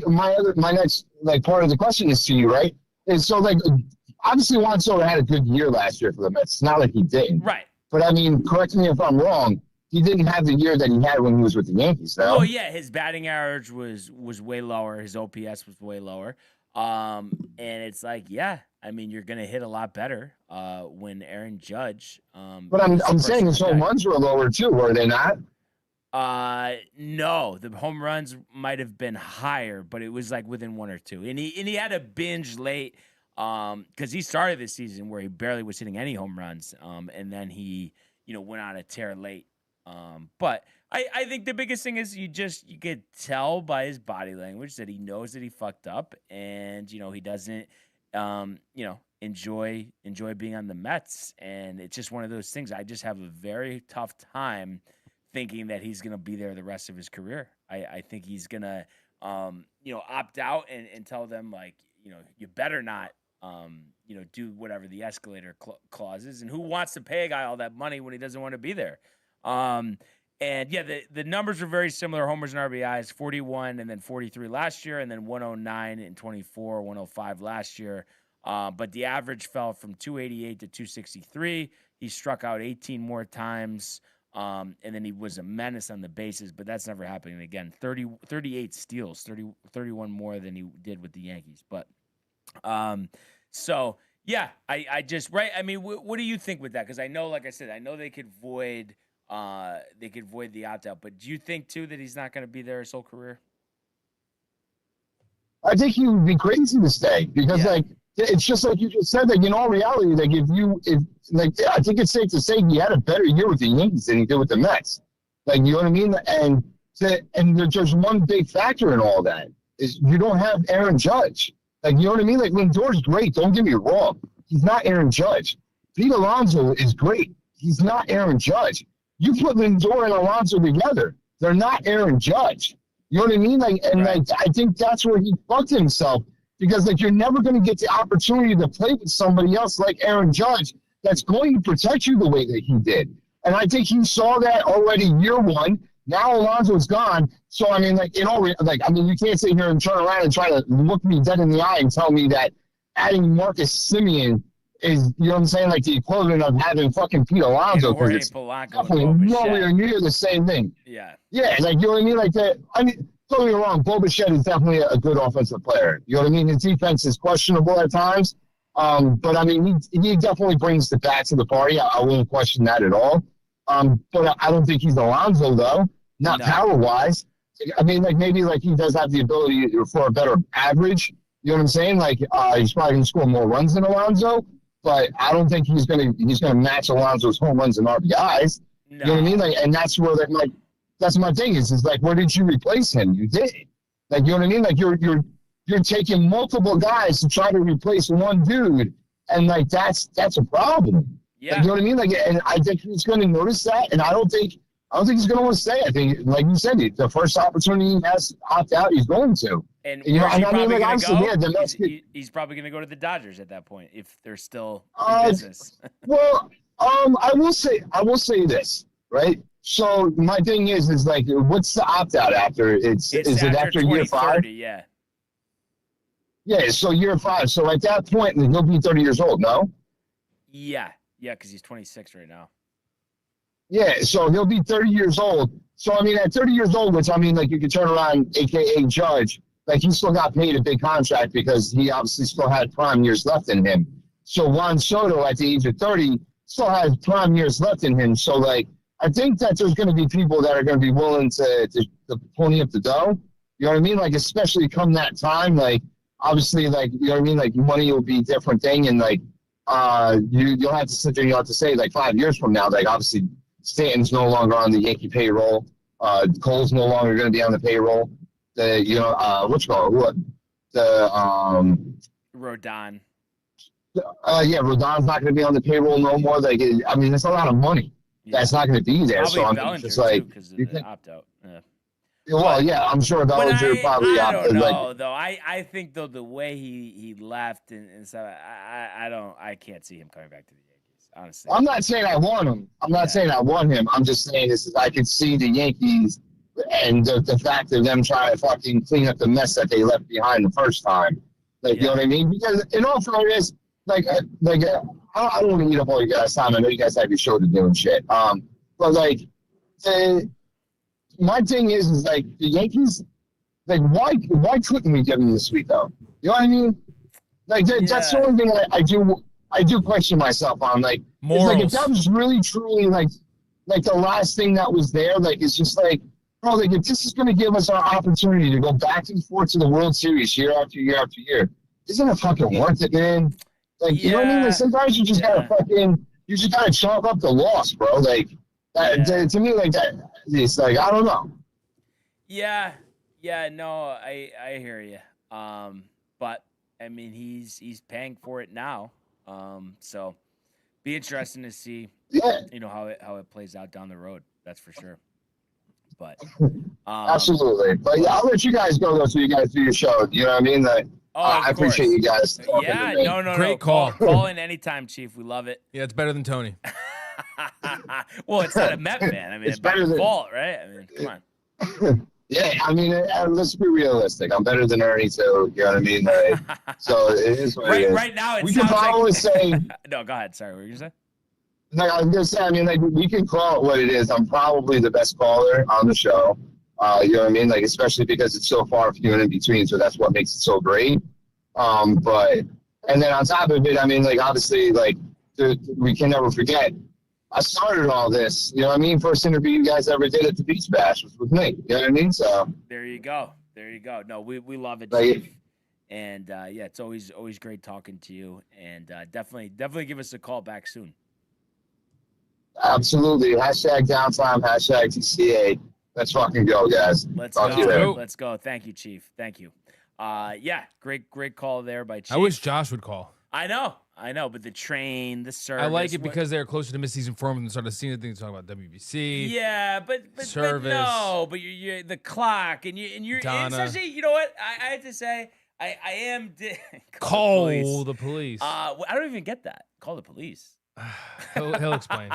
next part of the question is to you, right? And so obviously Juan Soto had a good year last year for the Mets. It's not like he didn't. Right. But I mean, correct me if I'm wrong. He didn't have the year that he had when he was with the Yankees, though. Oh yeah, his batting average was way lower. His OPS was way lower. And it's like, yeah, I mean, you're gonna hit a lot better when Aaron Judge. But I'm saying his home runs were lower too, were they not? No, the home runs might have been higher, but it was like within one or two. And he had a binge late, because he started this season where he barely was hitting any home runs. And then he, went on a tear late. But I think the biggest thing is you could tell by his body language that he knows that he fucked up, and he doesn't enjoy being on the Mets, and it's just one of those things. I just have a very tough time thinking that he's gonna be there the rest of his career. I think he's gonna opt out and tell them you better not do whatever the escalator clause is, and who wants to pay a guy all that money when he doesn't want to be there. And yeah, the numbers were very similar. Homers and RBIs, 41 and then 43 last year, and then 109 and 24, 105 last year. But the average fell from 288 to 263. He struck out 18 more times. And then he was a menace on the bases, but that's never happening again. 38 steals, 31 more than he did with the Yankees. But, so yeah, I just, right. I mean, what do you think with that? Cause I know, like I said, I know they could void the opt-out, but do you think too that he's not going to be there his whole career? I think he would be crazy to stay because it's just like you just said, in all reality, I think it's safe to say he had a better year with the Yankees than he did with the Mets. You know what I mean? And there's one big factor in all that is you don't have Aaron Judge. You know what I mean? Lindor's great. Don't get me wrong. He's not Aaron Judge. Pete Alonso is great. He's not Aaron Judge. You put Lindor and Alonso together, they're not Aaron Judge. You know what I mean? I think that's where he fucked himself because you're never going to get the opportunity to play with somebody else like Aaron Judge that's going to protect you the way that he did. And I think he saw that already year one. Now Alonso's gone. So, I mean, you can't sit here and turn around and try to look me dead in the eye and tell me that adding Marcus Semien is, you know what I'm saying, the equivalent of having fucking Pete Alonso, because it's definitely nowhere near the same thing. Yeah. Yeah, you know what I mean? Don't get me wrong, Bo Bichette is definitely a good offensive player. You know what I mean? His defense is questionable at times, but, I mean, he definitely brings the bat to the party. I wouldn't question that at all. But I don't think he's Alonso, though, not power-wise. I mean, maybe he does have the ability for a better average. You know what I'm saying? He's probably going to score more runs than Alonso. But I don't think he's gonna match Alonso's home runs and RBIs. No. You know what I mean? And that's where that's my thing is where did you replace him? You did. You know what I mean? You're taking multiple guys to try to replace one dude, and that's a problem. Yeah. You know what I mean? And I think he's gonna notice that, and I don't think he's gonna want to stay. I think, like you said, the first opportunity he has to opt out, he's going to. And he's probably going to go to the Dodgers at that point if they're still in business. Well, I will say this, right? So my thing is like, what's the opt out after? Is it after year 5? Yeah. Yeah. So year 5. So at that point, he'll be 30 years old. No. Yeah. Yeah. Because he's 26 right now. Yeah. So he'll be 30 years old. So I mean, at 30 years old, which I mean, like you could turn around, AKA Judge, like he still got paid a big contract because he obviously still had prime years left in him. So Juan Soto at the age of 30 still has prime years left in him. So like, I think that there's going to be people that are going to be willing to pony up the dough. You know what I mean? Like, especially come that time, like, obviously, like, you know what I mean? Like, money will be a different thing. And, like, you'll have to sit there and you'll have to say, like, 5 years from now, like, obviously, Stanton's no longer on the Yankee payroll. Cole's no longer going to be on the payroll. Rodon. Yeah, Rodon's not going to be on the payroll no more. Like, I mean, it's a lot of money. Yeah. That's not going to be there. Probably so I'm Bellinger just like, because of the opt out. Yeah. Well, yeah, I'm sure Bellinger probably I don't know, like, though. I think though the way he left and stuff, I can't see him coming back to the Yankees. Honestly, I'm not saying I want him. I'm not saying I want him. I'm just saying this is I could see the Yankees and the fact of them trying to fucking clean up the mess that they left behind the first time. Like, you know what I mean? Because in all fairness, I don't want to eat up all you guys' time. I know you guys have your show to do and shit. But like, my thing is like the Yankees, like why couldn't we give them this week though? You know what I mean? Like that's the only thing I do question myself on. Like, it's like if that was really truly like the last thing that was there, like it's just like, bro, like if this is going to give us our opportunity to go back and forth to the World Series year after year after year, isn't it fucking worth it, man? Like, you know what I mean? Like, sometimes you just gotta chalk up the loss, bro. Like, to me, like that, it's like, I don't know. Yeah, no, I hear you. But I mean, he's paying for it now. So be interesting to see, you know, how it plays out down the road. That's for sure. But absolutely. But yeah, I'll let you guys go though, so you guys do your show. You know what I mean? Like, I appreciate you guys. Yeah, no. Great call. Call in anytime, Chief. We love it. Yeah, it's better than Tony. Well, it's not a Met fan. I mean, it's better than fault, right? I mean, come on. Yeah, I mean, let's be realistic. I'm better than Ernie, too. You know what I mean? Like, so it is what it is. Right now, it we can probably say. No, go ahead. Sorry, what were you gonna say? No, I was gonna say. I mean, like, we can call it what it is. I'm probably the best caller on the show. You know what I mean? Like, especially because it's so far few and in between, so that's what makes it so great. But and then on top of it, I mean, like, obviously, like, we can never forget. I started all this, you know what I mean? First interview you guys ever did at the Beach Bash was with me. You know what I mean? So there you go. No, we love it, Chief. And yeah, it's always great talking to you. And definitely give us a call back soon. Absolutely. Hashtag downtime, hashtag TCA. Let's fucking go, guys. Let's go. Let's go. Thank you, Chief. Thank you. Yeah, great call there by Chief. I wish Josh would call. I know, but the train, the service. I like it because they're closer to mid-season form and started seeing things talking about WBC. Yeah, but service. But no, but you're the clock and you're especially, you know what? I have to say I am call the police. I don't even get that. Call the police. He'll explain.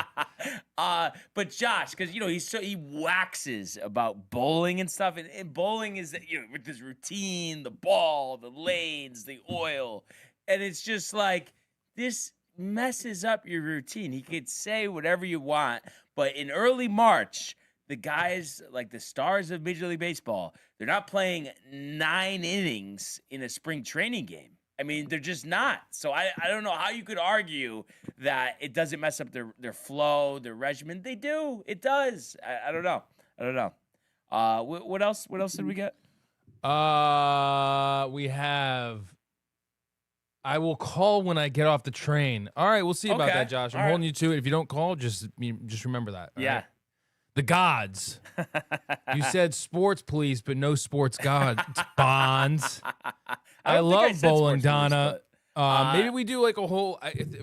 But Josh, because you know he waxes about bowling and stuff, and bowling is with this routine, the ball, the lanes, the oil, and it's just like this messes up your routine. He could say whatever you want, but in early March, the guys like the stars of Major League Baseball, they're not playing 9 innings in a spring training game. I mean, they're just not. So I don't know how you could argue that it doesn't mess up their flow, their regimen. They do. It does. I don't know. What else did we get? We have. I will call when I get off the train. All right, we'll see about that, Josh. I'm holding you to it. If you don't call, just remember that. Yeah. Right? The gods. You said sports police, but no sports gods. Bonds. I love bowling, Donna. Maybe we do like a whole.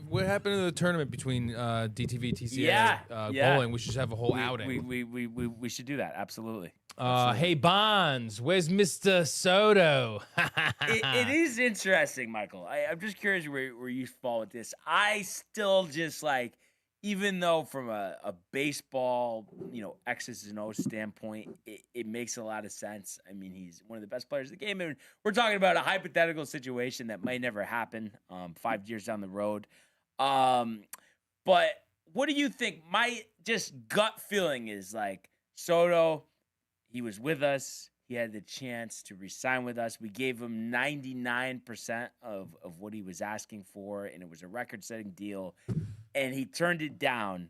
What happened to the tournament between DTV, TCA, bowling? We should have a whole outing. We should do that. Absolutely. Hey Bonds, where's Mr. Soto? it is interesting, Michael. I'm just curious where you fall with this. I still just like, even though from a baseball, X's and O's standpoint, it makes a lot of sense. I mean, he's one of the best players in the game. And we're talking about a hypothetical situation that might never happen 5 years down the road. But what do you think? My just gut feeling is like Soto, he was with us. He had the chance to re-sign with us. We gave him 99% of what he was asking for, and it was a record-setting deal, and he turned it down.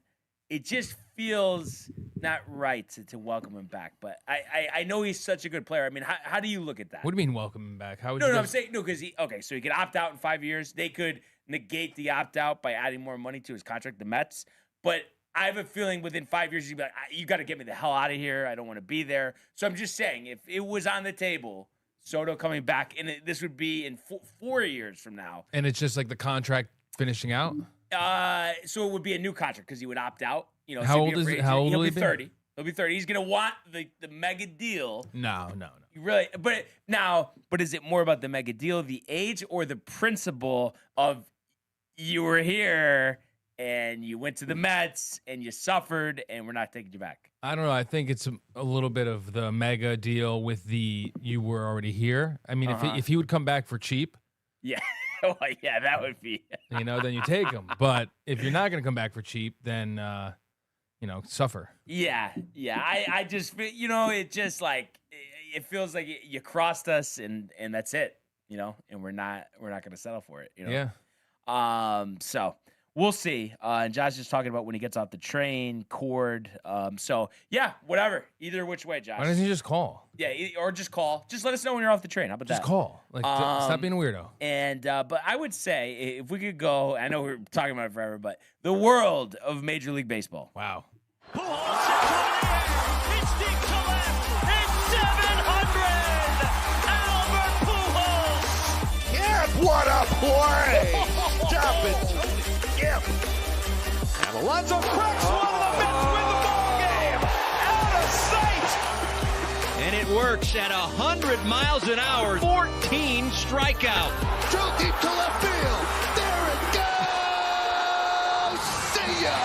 It just feels not right to welcome him back. But I know he's such a good player. I mean, how do you look at that? What do you mean welcome him back? How would No, you no, guys- I'm saying, no, because so he could opt out in 5 years. They could negate the opt-out by adding more money to his contract, the Mets. But I have a feeling within 5 years, he'd be like, you got to get me the hell out of here. I don't want to be there. So I'm just saying, if it was on the table, Soto coming back, and this would be in 4 years from now. And it's just like the contract finishing out? So it would be a new contract because he would opt out. How old is it? How old He'll will be he be? 30. He'll be 30. He's going to want the mega deal. No. You really, but is it more about the mega deal, the age, or the principle of you were here and you went to the Mets and you suffered and we're not taking you back? I don't know. I think it's a little bit of the mega deal with you were already here. I mean, if he would come back for cheap, Yeah. Well, yeah, that would be. then you take him. But if you're not going to come back for cheap, then, suffer. Yeah. I just feel, it just like, it feels like you crossed us and that's it, and we're not going to settle for it, Yeah. So we'll see. And Josh is talking about when he gets off the train, cord. So yeah, whatever. Either which way, Josh. Why doesn't he just call? Yeah, or just call. Just let us know when you're off the train. How about Just that? call. Stop being a weirdo. And but I would say if we could go, I know we're talking about it forever, but the world of Major League Baseball. Wow. It's deep to left. It's 700. Albert Pujols. Yep, what a play! Stop it, Yep. And Alonso cracks one. The Mets win the ball game. Out of sight. And it works at 100 miles an hour. 14 strikeouts. Drilled deep to left field. There it goes. See ya.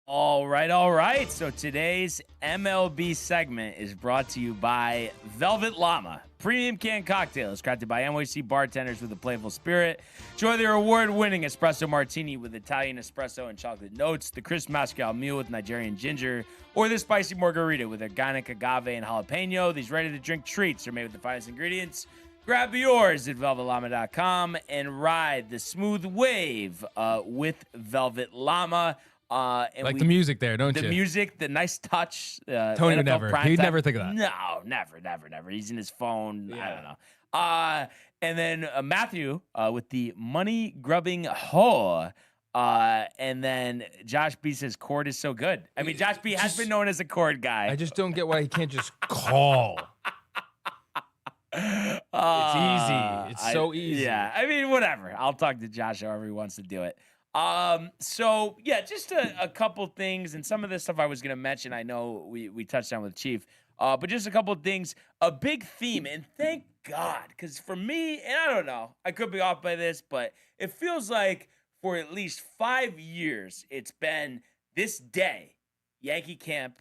All right. So today's MLB segment is brought to you by Velvet Llama. Premium canned cocktails crafted by NYC bartenders with a playful spirit. Enjoy their award-winning espresso martini with Italian espresso and chocolate notes, the crisp Moscow Mule with Nigerian ginger, or the spicy margarita with organic agave and jalapeno. These ready-to-drink treats are made with the finest ingredients. Grab yours at velvetllama.com and ride the smooth wave with Velvet Llama. And The music there, don't you? The music, the nice touch. Tony would NFL never. prime He'd time. never think of that. No, never. He's in his phone. I don't know. And then Matthew with the money grubbing hoe. And then Josh B says cord is so good. I mean, Josh B has been known as a cord guy. I just don't get why he can't just call. It's easy. It's so easy. Yeah, I mean, whatever. I'll talk to Josh however he wants to do it. So yeah, just a couple things, and some of this stuff I was going to mention, I know we touched on with Chief, but just a couple of things, a big theme, and thank God, because for me, and I don't know, I could be off by this, but it feels like for at least 5 years, it's been this day, Yankee camp,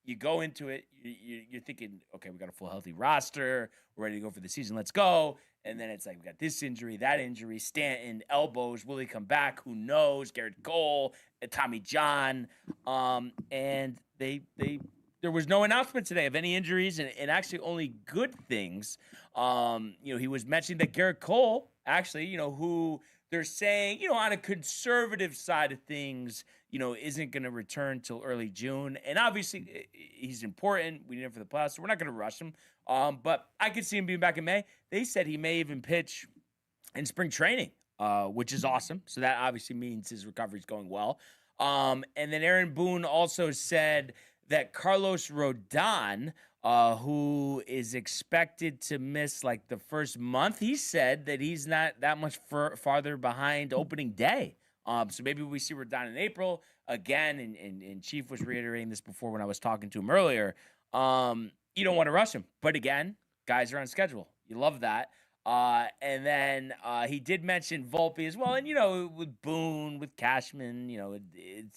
you go into it, you're thinking, okay, we got a full healthy roster, we're ready to go for the season, let's go. And then it's like, we got this injury, that injury, Stanton, elbows, will he come back? Who knows? Garrett Cole, Tommy John. And there was no announcement today of any injuries and actually only good things. He was mentioning that Garrett Cole, actually, who they're saying, on a conservative side of things, isn't going to return till early June. And obviously, he's important. We need him for the playoffs, so we're not going to rush him. But I could see him being back in May. They said he may even pitch in spring training, which is awesome. So that obviously means his recovery is going well. And then Aaron Boone also said that Carlos Rodon, who is expected to miss like the first month, he said that he's not that much farther behind opening day. So maybe we see Rodon in April again. And Chief was reiterating this before when I was talking to him earlier. You don't want to rush him. But again, guys are on schedule. You love that. And then he did mention Volpe as well. And, with Boone, with Cashman,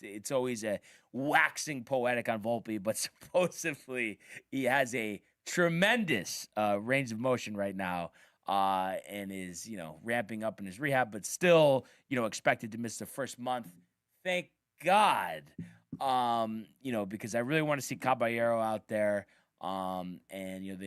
it's always a waxing poetic on Volpe. But supposedly he has a tremendous range of motion right now and is, ramping up in his rehab, but still, expected to miss the first month. Thank God, because I really want to see Caballero out there. And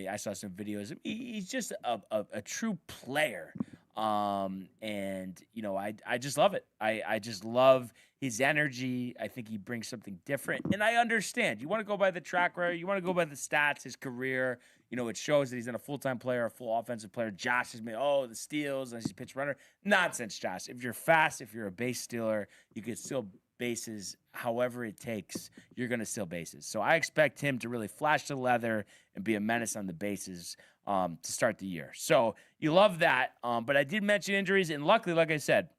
I saw some videos. He's just a true player. And I just love it. I just love his energy. I think he brings something different. And I understand. You want to go by the track record. You want to go by the stats, his career. It shows that he's been a full-time player, a full offensive player. Josh has made, the steals, and he's a pitch runner. Nonsense, Josh. If you're fast, if you're a base stealer, you could steal bases however it takes. You're going to steal bases. So I expect him to really flash the leather and be a menace on the bases to start the year. So you love that. But I did mention injuries, and luckily, like I said,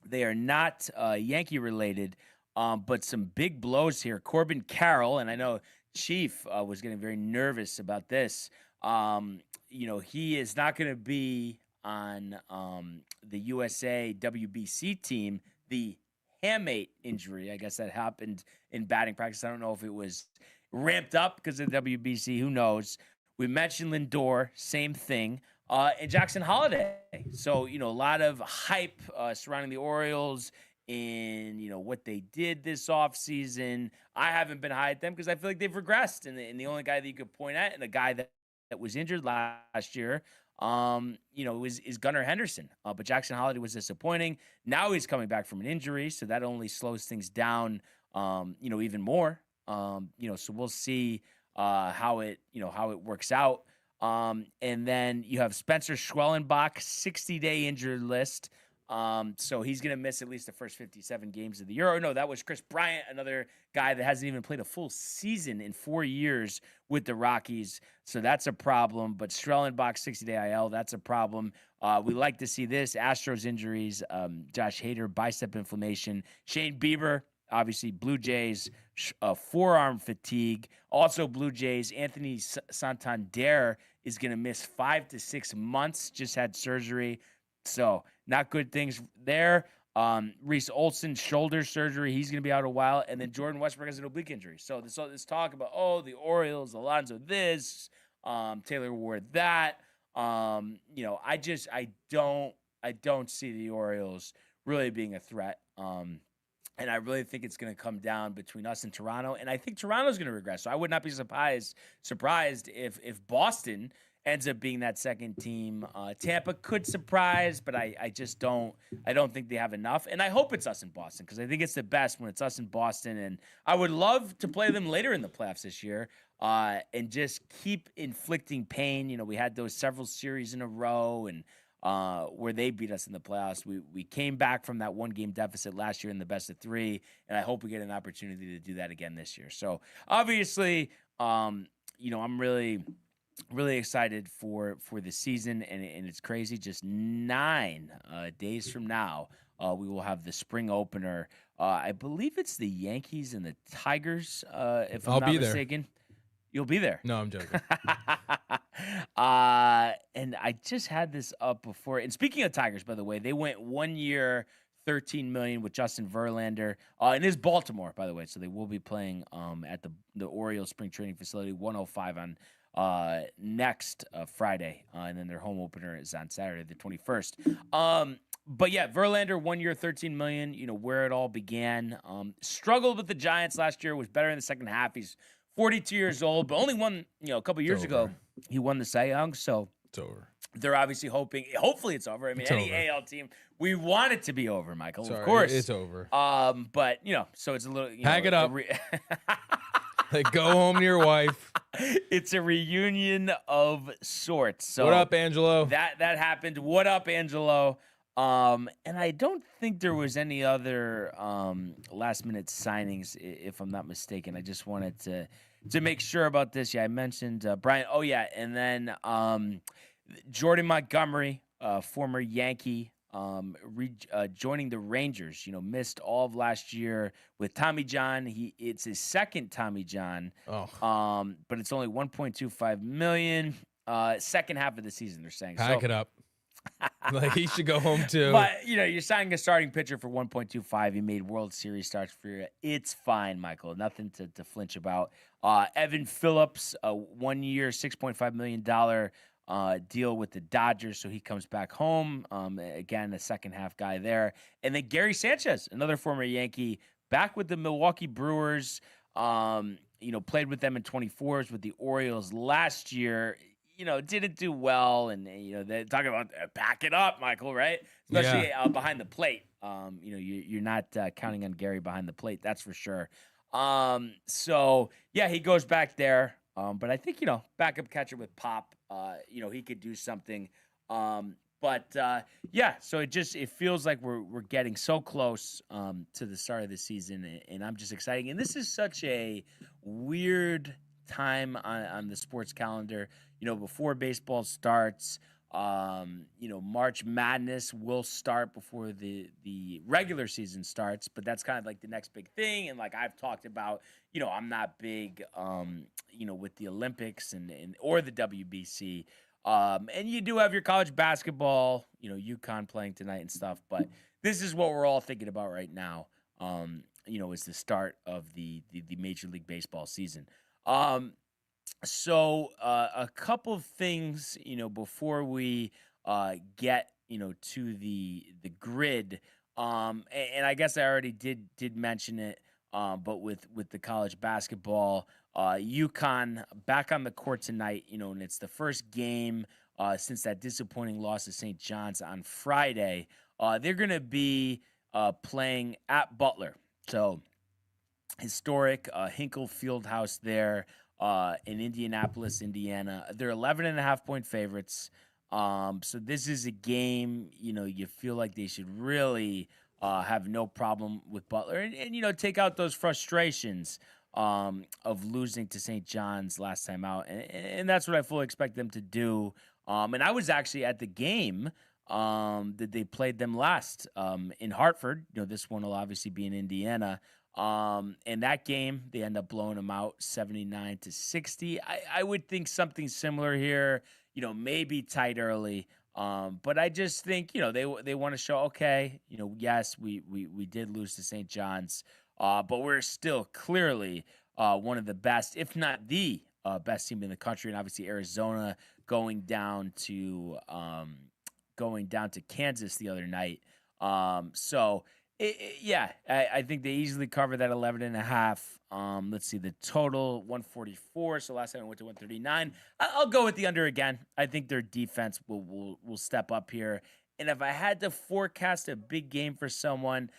they are not Yankee related, but some big blows here. Corbin Carroll, and I know Chief was getting very nervous about this. He is not going to be on the USA WBC team. The hamate injury, I guess that happened in batting practice. I don't know if it was ramped up because of the WBC. Who knows? We mentioned Lindor, same thing. And Jackson Holiday. So, a lot of hype surrounding the Orioles in, what they did this offseason. I haven't been high at them because I feel like they've regressed. And the only guy that you could point at, and the guy that was injured last year, is Gunnar Henderson. But Jackson Holiday was disappointing. Now he's coming back from an injury, so that only slows things down, even more. So we'll see how it works out. And then you have Spencer Schwellenbach, 60-day injured list. So he's going to miss at least the first 57 games of the year. Or no, that was Chris Bryant, another guy that hasn't even played a full season in 4 years with the Rockies. So that's a problem. But Schwellenbach, 60-day IL, that's a problem. We like to see this. Astros injuries, Josh Hader, bicep inflammation. Shane Bieber, obviously Blue Jays, forearm fatigue. Also Blue Jays, Anthony Santander is going to miss 5 to 6 months, just had surgery. So not good things there. Reese Olson, shoulder surgery. He's going to be out a while. And then Jordan Westbrook has an oblique injury. So this talk about, the Orioles, Alonso this, Taylor Ward that. I don't see the Orioles really being a threat. And I really think it's going to come down between us and Toronto. And I think Toronto's going to regress. So I would not be surprised if Boston ends up being that second team. Tampa could surprise, but I just don't think they have enough. And I hope it's us in Boston because I think it's the best when it's us in Boston. And I would love to play them later in the playoffs this year and just keep inflicting pain. We had those several series in a row and where they beat us in the playoffs. We came back from that 1-game deficit last year in the best of 3, and I hope we get an opportunity to do that again this year. So obviously, I'm really excited for the season, and it's crazy. Just 9 days from now, we will have the spring opener. I believe it's the Yankees and the Tigers, if I'm not mistaken. You'll be there. No, I'm joking. And I just had this up before. And speaking of Tigers, by the way, they went 1 year, $13 million with Justin Verlander. And it is Baltimore, by the way. So they will be playing at the Orioles spring training facility, 105 on next Friday. And then their home opener is on Saturday, the 21st. But yeah, Verlander, 1 year, $13 million, where it all began. Struggled with the Giants last year, was better in the second half. He's 42 years old, but only won, a couple years ago. He won the Cy Young, so it's over. They're obviously hoping. Hopefully, it's over. I mean, any AL team, we want it to be over, Michael. Sorry, of course, it's over. But so it's a little. Pack it up. Like, go home to your wife. It's a reunion of sorts. So what up, Angelo? That happened. What up, Angelo? And I don't think there was any other last-minute signings, if I'm not mistaken. I just wanted to make sure about this. Yeah, I mentioned Brian. Oh, yeah, and then Jordan Montgomery, former Yankee, joining the Rangers. Missed all of last year with Tommy John. It's his second Tommy John. Oh. But it's only $1.25 million. Second half of the season, they're saying. Pack it up. Like, he should go home too. But, you're signing a starting pitcher for 1.25. He made World Series starts for you. It's fine, Michael. Nothing to flinch about. Evan Phillips, a 1 year, $6.5 million deal with the Dodgers, so he comes back home. Again, the second half guy there. And then Gary Sanchez, another former Yankee, back with the Milwaukee Brewers. Played with them in 24s with the Orioles last year. Didn't do well, and they're talking about pack it up, Michael, right? Especially behind the plate. You're not counting on Gary behind the plate, that's for sure. So yeah, he goes back there. But I think backup catcher with Pop, he could do something. So it feels like we're getting so close to the start of the season, and I'm just excited. And this is such a weird time on the sports calendar. Before baseball starts, March Madness will start before the regular season starts, but that's kind of like the next big thing. And like I've talked about, I'm not big, with the Olympics or the WBC. And you do have your college basketball, Uconn playing tonight and stuff, but this is what we're all thinking about right now. Is the start of the Major League Baseball season. So a couple of things, before we get, to the grid. And I guess I already did mention it, but with the college basketball, Uconn back on the court tonight, and it's the first game since that disappointing loss to St. John's on Friday. They're going to be playing at Butler. So historic Hinkle Fieldhouse there. In Indianapolis, Indiana. They're 11.5-point favorites. So this is a game, you feel like they should really have no problem with Butler and take out those frustrations of losing to St. John's last time out. And that's what I fully expect them to do. And I was actually at the game that they played them last in Hartford. This one will obviously be in Indiana. In that game, they end up blowing them out 79-60. I would think something similar here, maybe tight early. But I just think, they want to show, okay, yes, we did lose to St. John's, but we're still clearly one of the best, if not the best team in the country. And obviously Arizona going down to Kansas the other night. I think they easily cover that 11.5. Let's see, the total 144. So last time I went to 139. I'll go with the under again. I think their defense will step up here. And if I had to forecast a big game for someone,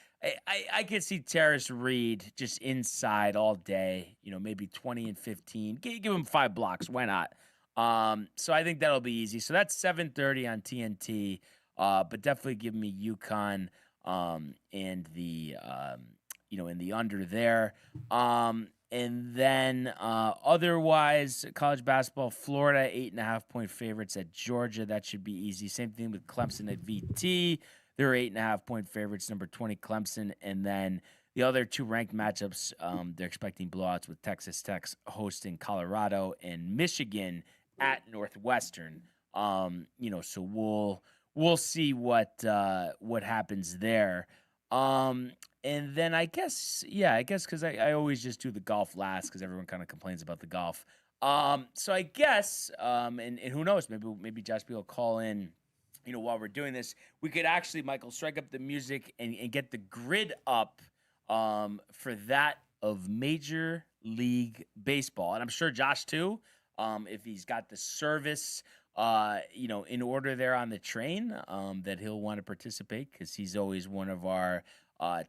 I could see Terrace Reed just inside all day. Maybe 20 and 15. Give him 5 blocks. Why not? So I think that'll be easy. So that's 7:30 on TNT. But definitely give me UConn. And the under there. And then otherwise, college basketball, Florida, 8.5-point favorites at Georgia. That should be easy. Same thing with Clemson at VT. They're 8.5-point favorites, number 20 Clemson. And then the other two ranked matchups, they're expecting blowouts with Texas Tech hosting Colorado and Michigan at Northwestern. So we'll see what happens there. And then I guess because I always just do the golf last because everyone kind of complains about the golf. So I guess, and who knows, maybe Josh B will call in, while we're doing this. We could actually, Michael, strike up the music and get the grid up for that of Major League Baseball. And I'm sure Josh too, if he's got the service in order there on the train, that he'll want to participate because he's always one of our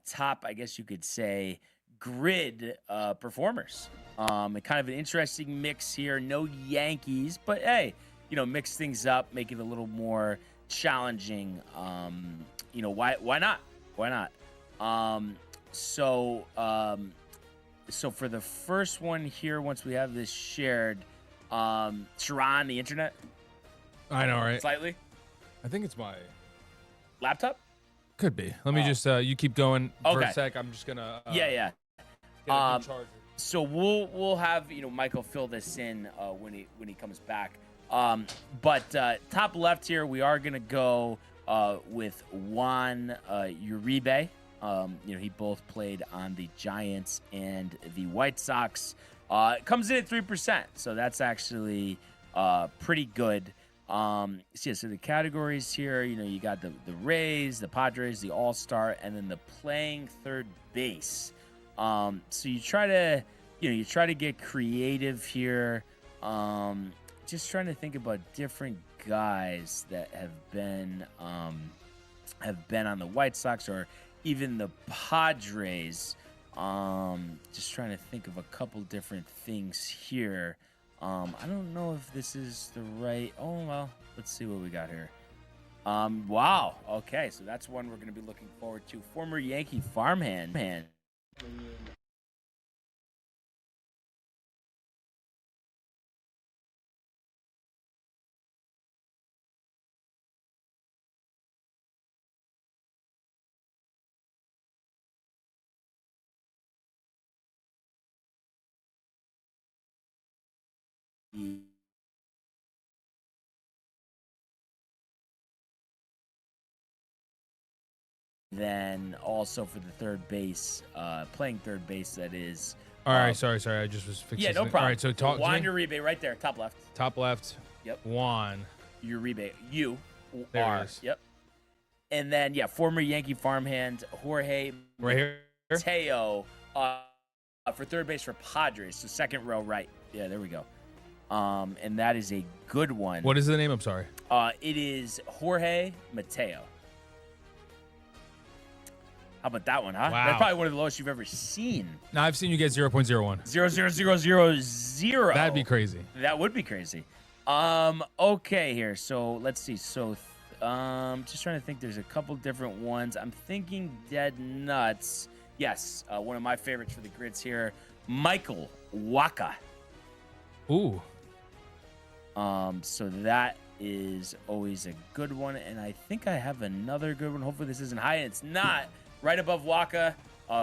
top, I guess you could say, grid performers. And kind of an interesting mix here. No Yankees, but hey, mix things up, make it a little more challenging. Why not? Why not? So for the first one here, once we have this shared, Sharon, the internet. I know, right? Slightly. I think it's my laptop. Could be. Let me just you keep going for Okay. a sec. I'm just gonna Yeah. get a new charger. So we'll have Michael fill this in when he comes back. But top left here, we are going to go with Juan Uribe. He both played on the Giants and the White Sox. Comes in at 3%, so that's actually pretty good. So the categories here, you got the Rays, the Padres, the All-Star, and then the playing third base. So you try to get creative here. Just trying to think about different guys that have been on the White Sox or even the Padres. Just trying to think of a couple different things here. I don't know if this is the right. Oh well, let's see what we got here. Wow. Okay, so that's one we're going to be looking forward to. Former Yankee farmhand. Then also for the third base, playing third base, that is. All right, sorry. I just was fixing. Yeah, no something. problem. All right, so talk. Juan Uribe, right there, top left. Top left. Yep. Juan Uribe, There U-R. it is. Yep. And then former Yankee farmhand Jorge right here. Mateo for third base for Padres. So second row right. Yeah, there we go. And that is a good one. What is the name? I'm sorry. It is Jorge Mateo. How about that one, huh? Wow. That's probably one of the lowest you've ever seen. Now I've seen you get 0.01. 0.0000. That'd be crazy. That would be crazy. Okay, here. So let's see. So, just trying to think. There's a couple different ones. I'm thinking Dead Nuts. Yes, one of my favorites for the grids here. Michael Waka. Ooh. So that is always a good one, and I think I have another good one. Hopefully this isn't high, and it's not. Right above Waka,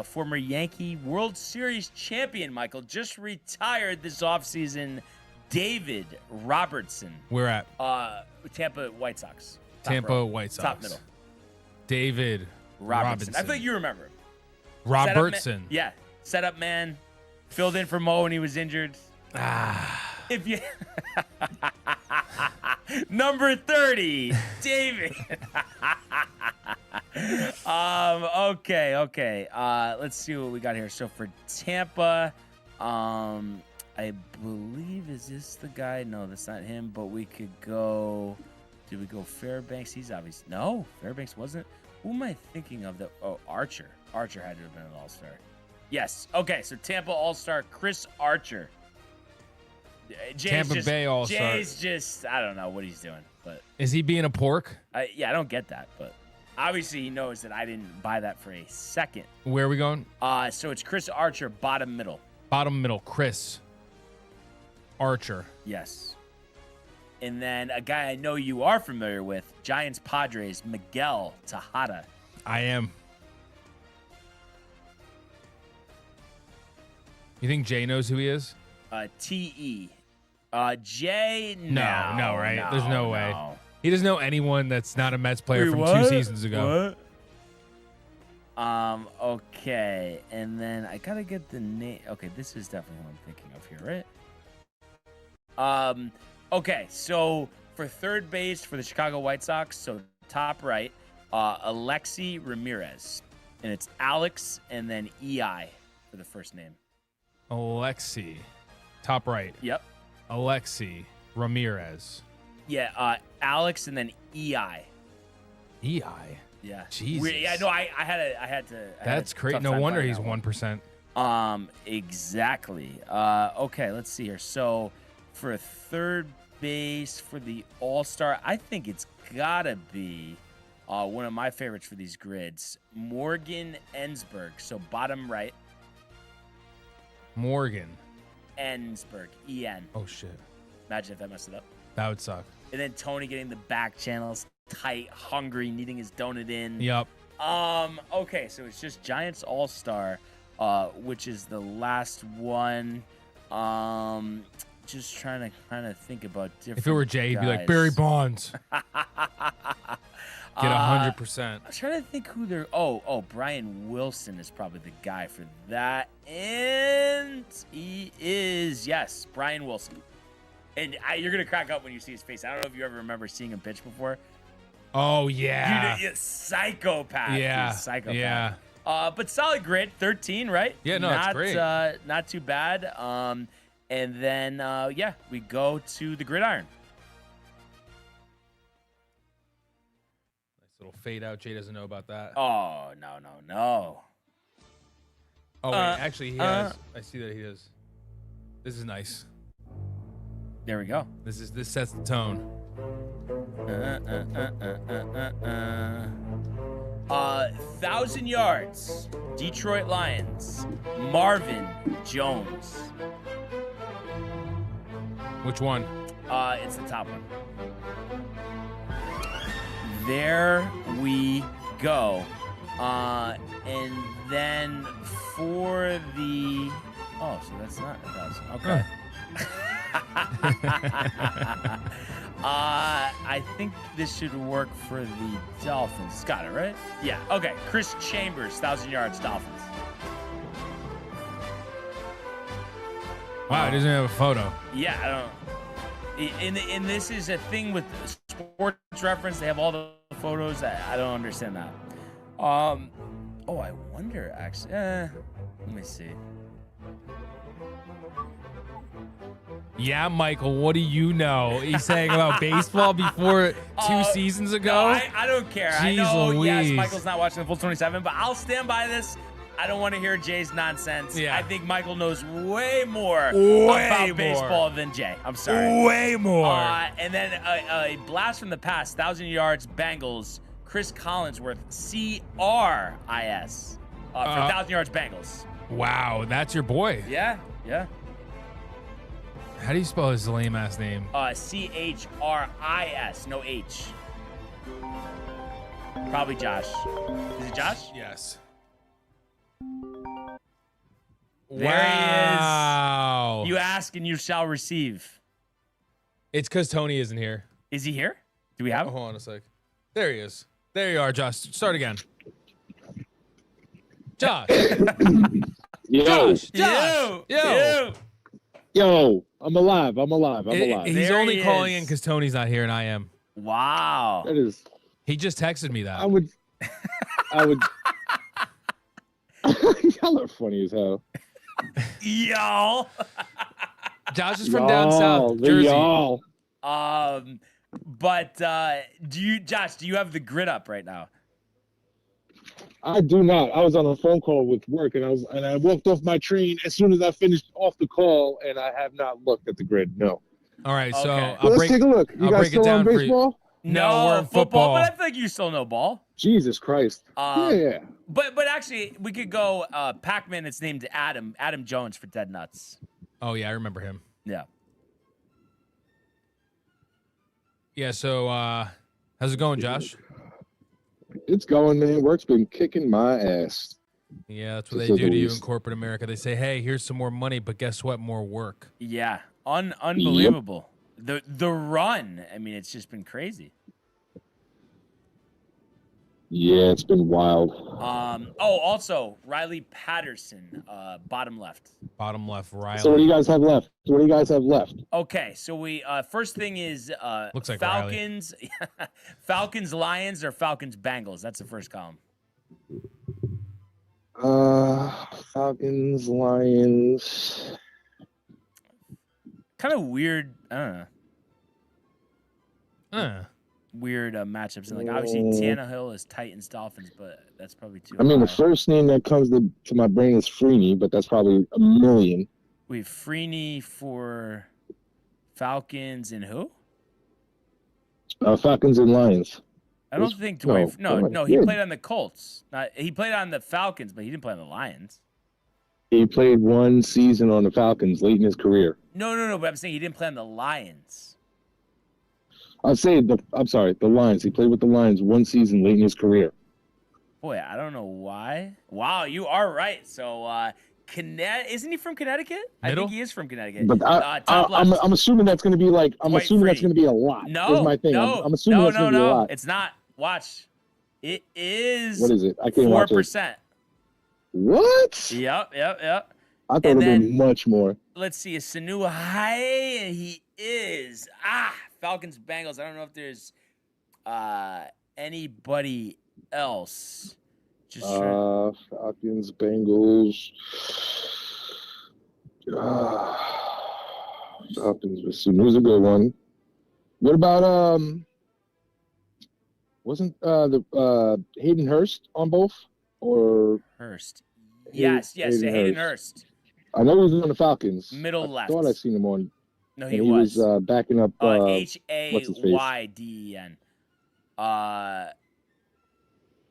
former Yankee World Series champion, Michael, just retired this offseason. David Robertson. Where at? Tampa White Sox. Tampa White Sox. Top middle. David Robinson. I think you remember him. Robertson. Yeah. Setup man. Filled in for Mo when he was injured. If you number 30, David. Okay. Let's see what we got here. So for Tampa, I believe, is this the guy? No, that's not him. But we could go. Did we go Fairbanks? He's obvious. No, Fairbanks wasn't. Who am I thinking of? Archer. Archer had to have been an All-Star. Yes. Okay. So Tampa All-Star Chris Archer. Tampa Bay All-Star. Jay's just, I don't know what he's doing, but Is he being a pork? I don't get that, but obviously he knows that I didn't buy that for a second. Where are we going? So it's Chris Archer, bottom middle. Bottom middle, Chris Archer. Yes. And then a guy I know you are familiar with, Giants Padres, Miguel Tejada. I am. You think Jay knows who he is? T.E. Jay, No, right? No, There's no way. no. He doesn't know anyone that's not a Mets player from 2 seasons ago. What? Okay. And then I gotta get the name. Okay, this is definitely who I'm thinking of here, right? Okay, so for third base for the Chicago White Sox, so top right, Alexi Ramirez. And it's Alex and then E.I. for the first name. Alexi. Top right. Yep. Alexi Ramirez. Yeah, Alex and then E.I. E.I. Yeah. Jesus. Yeah, no, I had to. That's crazy. No wonder he's 1%. Exactly. Okay, let's see here. So for third base for the All-Star, I think it's gotta be one of my favorites for these grids, Morgan Ensberg. So bottom right. Morgan. Ensberg. E-N. Oh, shit. Imagine if that messed it up. That would suck. And then Tony getting the back channels tight, hungry, needing his donut in. Yep. Okay, so it's just Giants All-Star, which is the last one. just trying to kind of think about different. If it were Jay, he'd be like guys. Barry Bonds. Get 100%. I'm trying to think who they're. Oh, Brian Wilson is probably the guy for that, and he is Brian Wilson. And you're gonna crack up when you see his face. I don't know if you ever remember seeing him pitch before. Oh yeah. Psychopath. Yeah. He's a psychopath. Yeah. But solid grade, 13, right? Yeah, no, it's great. Not too bad. And then we go to the gridiron. Nice little fade out. Jay doesn't know about that. Oh no. Oh wait, actually he has. I see that he does. This is nice. There we go. This sets the tone. 1,000 yards. Detroit Lions. Marvin Jones. Which one? It's the top one. There we go. And then for the so that's not 1,000. Okay. I think this should work for the Dolphins. Got it, right? Yeah. Okay. Chris Chambers, 1,000 yards, Dolphins. Wow, it doesn't have a photo. Yeah, I don't. And this is a thing with Sports Reference. They have all the photos. I don't understand that. I wonder actually. Let me see. Yeah, Michael, what do you know? He's saying about baseball before 2 seasons ago? No, I don't care. Jeez I know, Louise. yes, Michael's not watching the full 27, but I'll stand by this. I don't want to hear Jay's nonsense. Yeah. I think Michael knows way more about baseball than Jay. I'm sorry. Way more. And then a blast from the past, 1,000 yards, Bengals, Chris Collinsworth, CRIS, for 1,000 yards, Bengals. Wow, that's your boy. Yeah. How do you spell his lame ass name? CHRIS, no H. Probably Josh. Is it Josh? Yes. There Wow. he is. You ask and you shall receive. It's because Tony isn't here. Is he here? Do we have him? Hold on a sec. There he is. There you are, Josh. Start again. Josh. Josh. Yo, I'm alive. He's There only he calling is. in because Tony's not here and I am. Wow. That is. He just texted me that. I would. Y'all are funny as hell. Y'all. Josh is from down south, the Jersey. y'all. But Josh, do you have the grid up right now? I do not. I was on a phone call with work, and I walked off my train as soon as I finished off the call, and I have not looked at the grid. No. All right, so Okay. I'll Let's break, take a look. You I'll guys break it still on down for you. baseball? No, we're in football, football. but I feel like you still know ball. Jesus Christ. Yeah. But actually, we could go Pac-Man. It's named Adam Jones for Dead Nuts. Oh, yeah, I remember him. Yeah. Yeah, so how's it going, Josh? It's going, man. Work's been kicking my ass. Yeah, that's what To they say do the to you in least. corporate America. They say, hey, here's some more money, but guess what? More work. Yeah. Unbelievable. The run. I mean, it's just been crazy. Yeah, it's been wild. Also Riley Patterson, bottom left. Bottom left, Riley. So what do you guys have left? Okay, so we first thing is Looks like Falcons, Falcons Lions or Falcons Bengals. That's the first column. Falcons, Lions. Kind of weird. I don't know. Huh. Weird matchups. And like obviously Tannehill is Titans Dolphins, but that's probably too. I mean, the high. first name that comes to my brain is Freeney, but that's probably a million. We have Freeney for Falcons and who? Falcons and Lions. I don't think Dwayne. No, he yeah. played on the Colts. He played on the Falcons, but he didn't play on the Lions. He played one season on the Falcons late in his career. No. But I'm saying he didn't play on the Lions. I'm sorry, the Lions. He played with the Lions one season late in his career. Boy, I don't know why. Wow, you are right. So Isn't he from Connecticut? I Middle? think he is from Connecticut. But I'm assuming that's going to be like Quite free. that's going to be a lot. No, is my thing. no, I'm assuming that's going to be a lot. It's not. Watch. It is. What is it? I can't watch it. 4%. What? Yep. I thought it would be much more. Let's see. Sanu High, and he is Falcons Bengals. I don't know if there's anybody else. Just Falcons Bengals. Falcons. Sanu's a good one. What about wasn't the Hayden Hurst on both or Hurst? Yes, Hayden Hurst. I know he was on the Falcons. Middle left. I thought I seen him on. No, he was backing up. Hayden.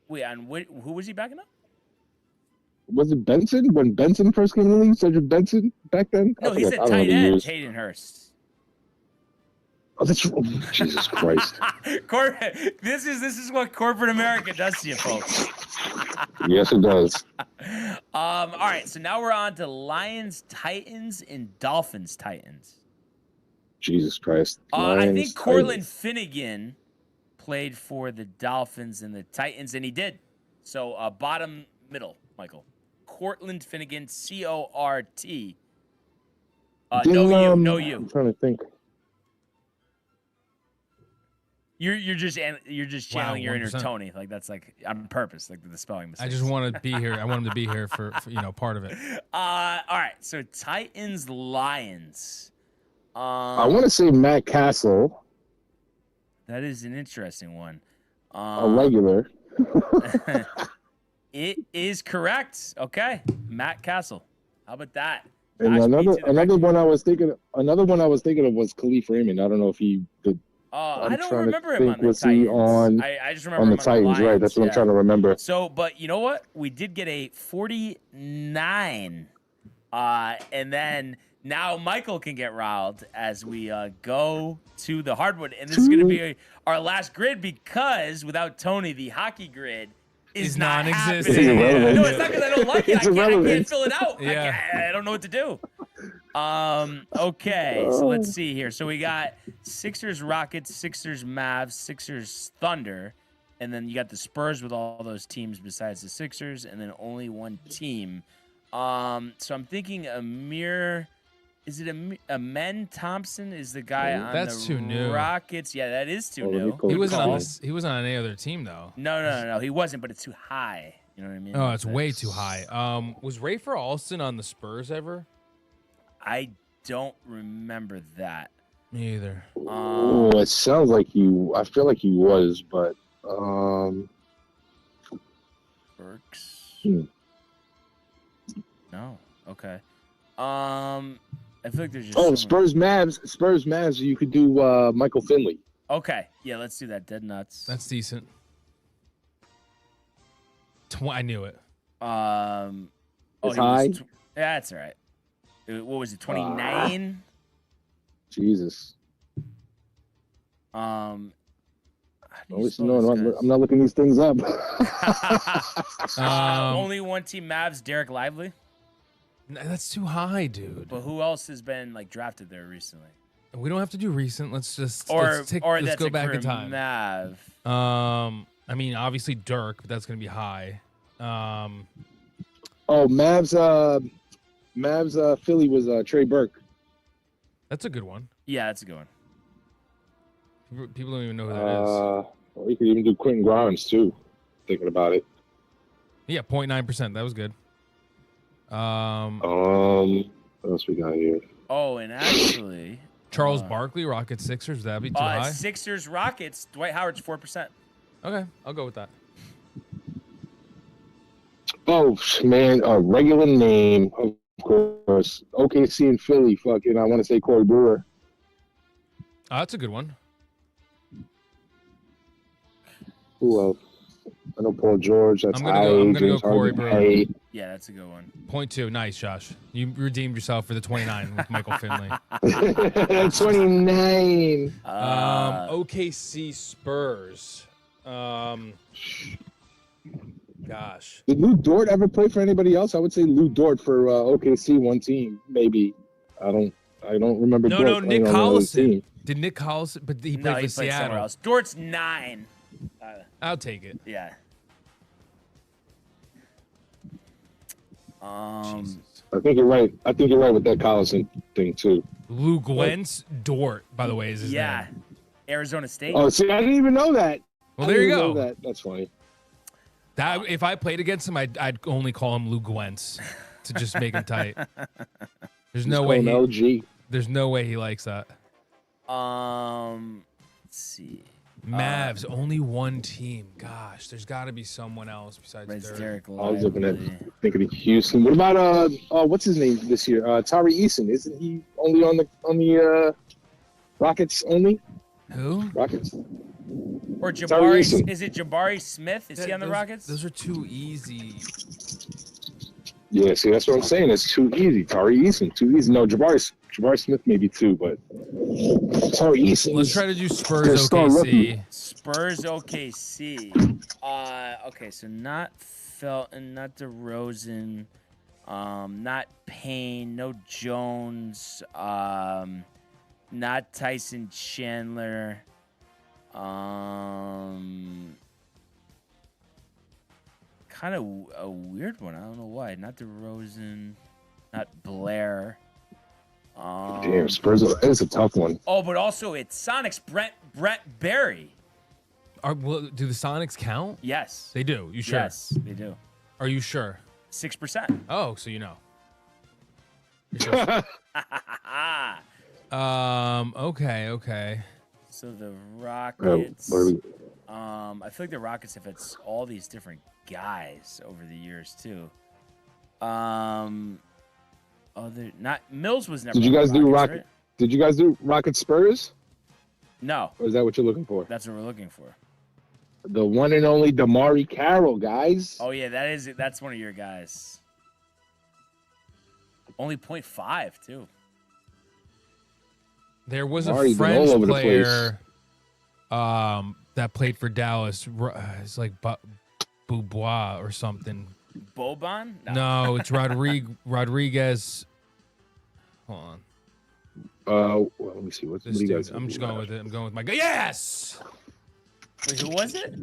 Wait, who was he backing up? Was it Benson when Benson first came in the league? Cedric Benson back then? No, he's a tight end. Hayden Hurst. Oh, that's Jesus Christ. This is what corporate America does to you, folks. Yes, it does. All right, so now we're on to Lions, Titans, and Dolphins, Titans. Jesus Christ. I think Cortland Finnegan played for the Dolphins and the Titans, and he did. So bottom middle, Michael. Cortland Finnegan, CORT. No you. I'm trying to think. You're just channeling your inner 1%. Tony, like that's like on purpose, like the spelling mistake. I just want to be here. I want him to be here for part of it. All right, so Titans, Lions. I want to say Matt Castle. That is an interesting one. A regular. It is correct. Okay, Matt Castle. How about that? And another one I was thinking of was Khalif Raymond. I don't know if he did. I don't remember him on the Was Titans. he on? I just remember on the him Titans, on the Lions, right? That's what I'm trying to remember. So, but you know what? We did get a 49, and then now Michael can get riled as we go to the hardwood, and this is going to be our last grid because without Tony, the hockey grid is not non-existent. happening. No, it's not because I don't like it. I can't fill it out. Yeah. I don't know what to do. Okay, so let's see here. So we got Sixers, Rockets, Sixers, Mavs, Sixers, Thunder, and then you got the Spurs with all those teams besides the Sixers, and then only one team. So I'm thinking Amir. Is it Amen Thompson? Is the guy on That's the too new. Rockets? Yeah, that is too new. He wasn't on this. He wasn't on any other team though. No, he wasn't. But it's too high. You know what I mean? Oh, it's way too high. Was Rafer Alston on the Spurs ever? I don't remember that. Me either. It sounds like I feel like he was, but Burks. No. Okay. I feel like there's just Spurs Mavs. You could do Michael Finley. Okay. Yeah, let's do that. Dead nuts. That's decent. I knew it. It's high. That's all right. What was it? 29. Jesus. How do you Listen, spell no, this, I'm not looking these things up. Only one team. Mavs. Derek Lively. That's too high, dude. But who else has been like drafted there recently? We don't have to do recent. Let's go back in time. Mav. I mean, obviously Dirk, but that's gonna be high. Mavs Philly was Trey Burke. That's a good one. Yeah, that's a good one. People don't even know who that is. Well, you could even do Quentin Grimes too. Thinking about it. Yeah, 0.9%. That was good. What else we got here? Oh, and actually, Charles Barkley, Rockets, Sixers. That'd be too high. Sixers, Rockets. Dwight Howard's 4%. Okay, I'll go with that. Oh man, a regular name, of course. OKC and Philly. Fucking, I want to say Corey Brewer. That's a good one. Who else? I know Paul George. That's I'm gonna go Corey Brewer. Yeah, that's a good one. 0.2. Nice, Josh. You redeemed yourself for the 29 with Michael Finley. 29. OKC Spurs. Gosh. Did Lou Dort ever play for anybody else? I would say Lou Dort for OKC, one team, maybe. I don't remember. No, Dort no, Nick playing on another Collison. team. Did Nick Collison? But he played No, for he played somewhere Seattle. else. Dort's 9. I'll take it. Yeah. Jesus. I think you're right. I think you're right with that Collison thing too. Lou Gwentz Dort, by the way, is his Yeah. name. Arizona State. Oh, see, I didn't even know that. Well, I there you didn't even go. know that. That's funny. That if I played against him, I'd only call him Lou Gwentz to just make him tight. There's no way. LG. There's no way he likes that. Let's see. Mavs, only one team. Gosh, there's got to be someone else besides Reds Dirk. Derek I was looking at Lively. thinking of Houston. What about what's his name this year? Tari Eason. Isn't he only on the Rockets only? Who? Rockets. Or Tari Jabari. Eason. Is it Jabari Smith? Is he on the Rockets? Those are too easy. Yeah, see, that's what I'm saying. It's too easy. Tari Eason, too easy. No, Jabari Smith maybe too, but Tari Eason. Let's try to do They're Spurs still OKC. rookie. Spurs OKC. Okay, so not Felton, not DeRozan, not Payne, no Jones, not Tyson Chandler. Kind of a weird one. I don't know why. Not DeRozan, not Blair. Damn, Spurs. It's a tough one. Oh, but also it's Sonics Brett Berry. Do the Sonics count? Yes. They do. You sure? Yes, they do. Are you sure? 6%. Oh, so you know. You're sure. Okay. So the Rockets. what are we- I feel like the Rockets have had all these different guys over the years too. Not Mills was never. Did you on the guys do Rockets, Rocket? Did you guys do Rocket Spurs? Right? No, Or is that what you're looking for? that's what we're looking for. The one and only Damari Carroll, guys. Oh yeah, that's one of your guys. Only 0.5 too. There was Already a been all French over the player that played for Dallas. It's like Boubois or something. Boban? No, it's Rodriguez. Hold on. Well, let me see. What do you guys? I'm just going with it. I'm going with my guy. Yes! Wait, who was it?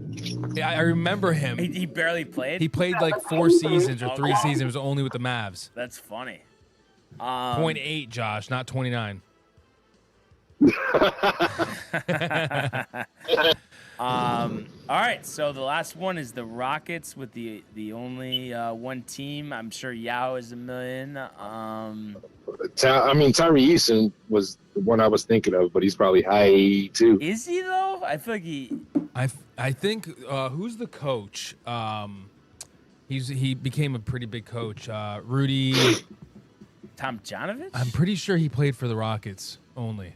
Yeah, I remember him. He barely played. He played like 4 seasons or 3 seasons. It was only with the Mavs. That's funny. 0.8, Josh, not 29. All right, so the last one is the Rockets with the only one team. I'm sure Yao is a million. I mean, Tyree Eason was the one I was thinking of, but he's probably high too. Is he though? I feel like he. I think who's the coach? He became a pretty big coach. Rudy Tomjanovich? I'm pretty sure he played for the Rockets only.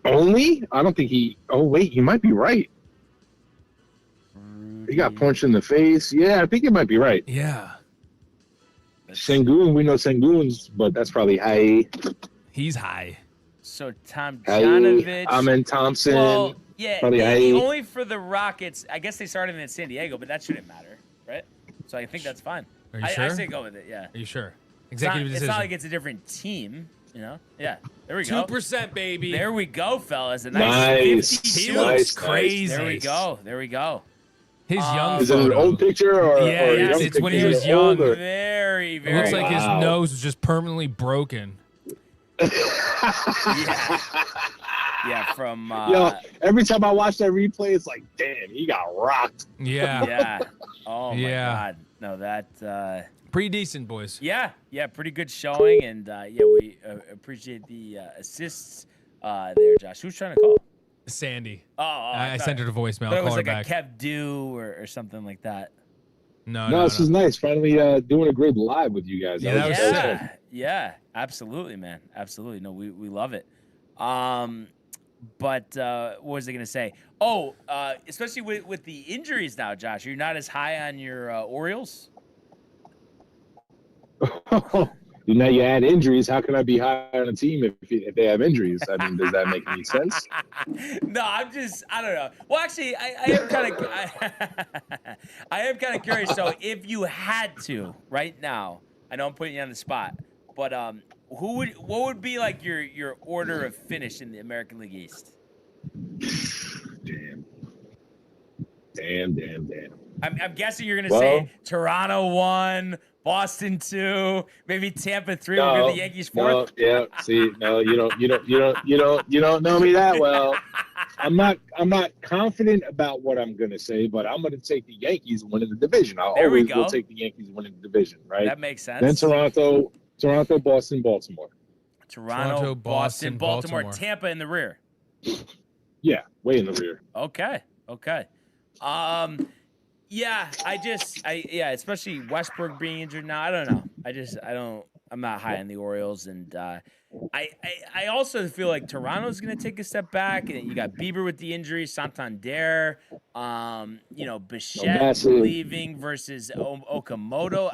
Only? I don't think he. Oh wait, you might be right. He got punched in the face. Yeah, I think you might be right. Yeah. Sengun, we know Sengun's, but that's probably high. He's high. So Tomjanovich. Amen Thompson. Well, yeah, probably maybe high. only for the Rockets. I guess they started in San Diego, but that shouldn't matter, right? So I think that's fine. Are you I sure? say go with it. Yeah. Are you sure? It's Executive not, decision. it's not like it's a different team, you know? Yeah. There we go. 2%, baby. There we go, fellas. A Nice. 52. He looks crazy. There we go. There we go. His young Is it an photo. old picture or? Yeah, or a yes, young it's when he picture? was young. Older? Very, It very. looks like his Wow. nose was just permanently broken. Yeah. Yeah, from. Yo, every time I watch that replay, it's like, damn, he got rocked. Yeah. Yeah. Oh, my Yeah. God. No, that. Pretty decent, boys. Yeah, pretty good showing, and we appreciate the assists there, Josh. Who's trying to call? Sandy. Oh, I sent her to voicemail. But it I'll was call her like back. a Kev Do or something like that. No. This is nice. Finally doing a great live with you guys. Yeah, that was sick. Yeah, absolutely, man. Absolutely. No, we love it. But what was I going to say? Oh, especially with the injuries now, Josh, you're not as high on your Orioles? Now you add injuries. How can I be high on a team if they have injuries? I mean, does that make any sense? No, I don't know. Well, actually, I am kind of I am kind of curious. So, if you had to right now, I know I'm putting you on the spot, but what would be like your order of finish in the American League East? Damn. I'm guessing you're gonna say Toronto 1, Boston 2, maybe Tampa 3. We'll give the Yankees 4th. Yeah. See, no, you don't know me that well. I'm not confident about what I'm gonna say, but I'm gonna take the Yankees winning the division. I always will take the Yankees winning the division, right? That makes sense. Then Toronto, Boston, Baltimore. Toronto, Boston, Baltimore, Tampa in the rear. Yeah, way in the rear. Okay. Yeah, especially Westbrook being injured now. I don't know. I'm not high on the Orioles, and I also feel like Toronto's going to take a step back, and you got Bieber with the injury, Santander, Bichette leaving versus Okamoto.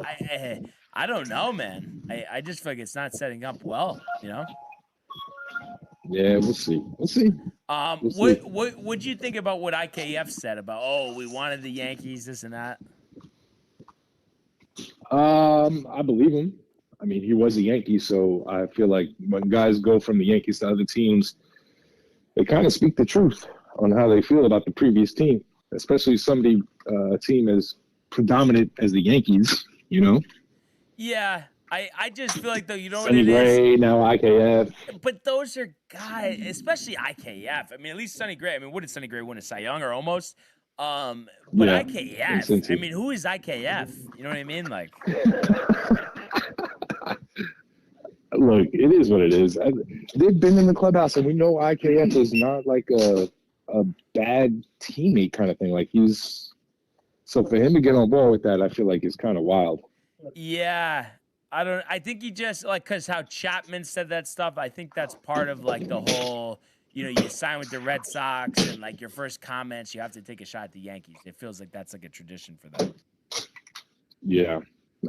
I don't know, man. I just feel like it's not setting up well, Yeah, we'll see. What would you think about what IKF said about, we wanted the Yankees, this and that? I believe him. I mean, he was a Yankee, so I feel like when guys go from the Yankees to other teams, they kind of speak the truth on how they feel about the previous team, especially somebody a team as predominant as the Yankees, Yeah. I just feel like, though, you know what Sonny it Gray, is? now IKF. But those are guys, especially IKF. I mean, at least Sonny Gray. I mean, what did Sonny Gray win, a Cy Young or almost? But yeah, IKF, I mean, who is IKF? You know what I mean? Like, look, it is what it is. They've been in the clubhouse, and we know IKF is not like a bad teammate kind of thing. Like so for him to get on board with that, I feel like it's kind of wild. Yeah. I think he just, because how Chapman said that stuff, I think that's part of, the whole, you sign with the Red Sox, and, your first comments, you have to take a shot at the Yankees. It feels like that's, a tradition for them. Yeah.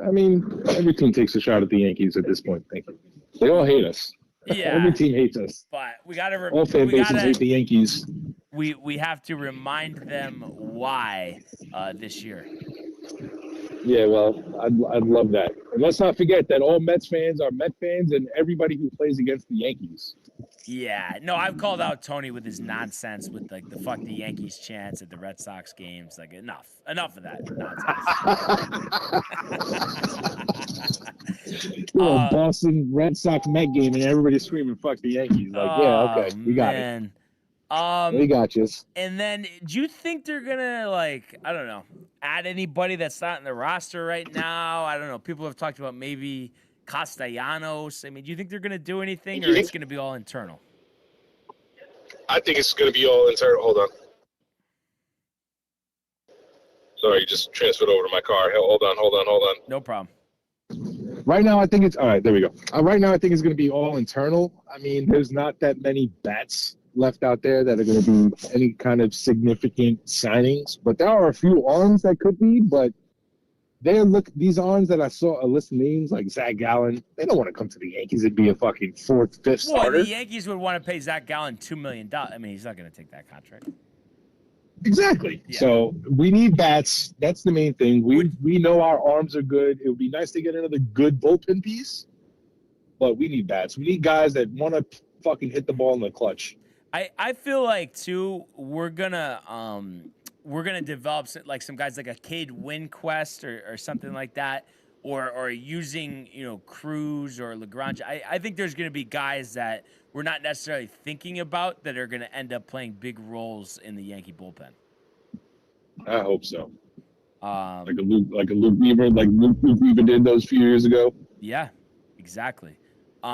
I mean, every team takes a shot at the Yankees at this point. Thank you. They all hate us. Yeah. Every team hates us. But we got to all fan bases hate the Yankees. We have to remind them why this year. Yeah, well, I'd love that. And let's not forget that all Mets fans are Met fans, and everybody who plays against the Yankees. Yeah, no, I've called out Tony with his nonsense with the fuck the Yankees chants at the Red Sox games. Enough of that nonsense. Boston Red Sox Met game, and everybody's screaming "fuck the Yankees." Yeah, okay, we got it. We got you. And then, do you think they're gonna I don't know, add anybody that's not in the roster right now? I don't know. People have talked about maybe Castellanos. I mean, do you think they're gonna do anything, or it's gonna be all internal? I think it's gonna be all internal. Hold on. Sorry, you just transferred over to my car. Hold on. No problem. Right now, I think it's all right. There we go. Right now, I think it's gonna be all internal. I mean, there's not that many bats left out there that are going to be any kind of significant signings, but there are a few arms that could be. But these arms that I saw a list of names like Zach Gallen, they don't want to come to the Yankees and be a fucking 4th, 5th starter. Well, the Yankees would want to pay Zach Gallen $2 million. I mean, he's not going to take that contract. Exactly. Yeah. So we need bats. That's the main thing. We know our arms are good. It would be nice to get another good bullpen piece, but we need bats. We need guys that want to fucking hit the ball in the clutch. I feel like too we're gonna develop some guys like a Cade Winquest or something like that, or using Cruz or Lagrange. I think there's gonna be guys that we're not necessarily thinking about that are gonna end up playing big roles in the Yankee bullpen. I hope so. Like a Luke Weaver, like Luke Weaver did those few years ago. Yeah, exactly. So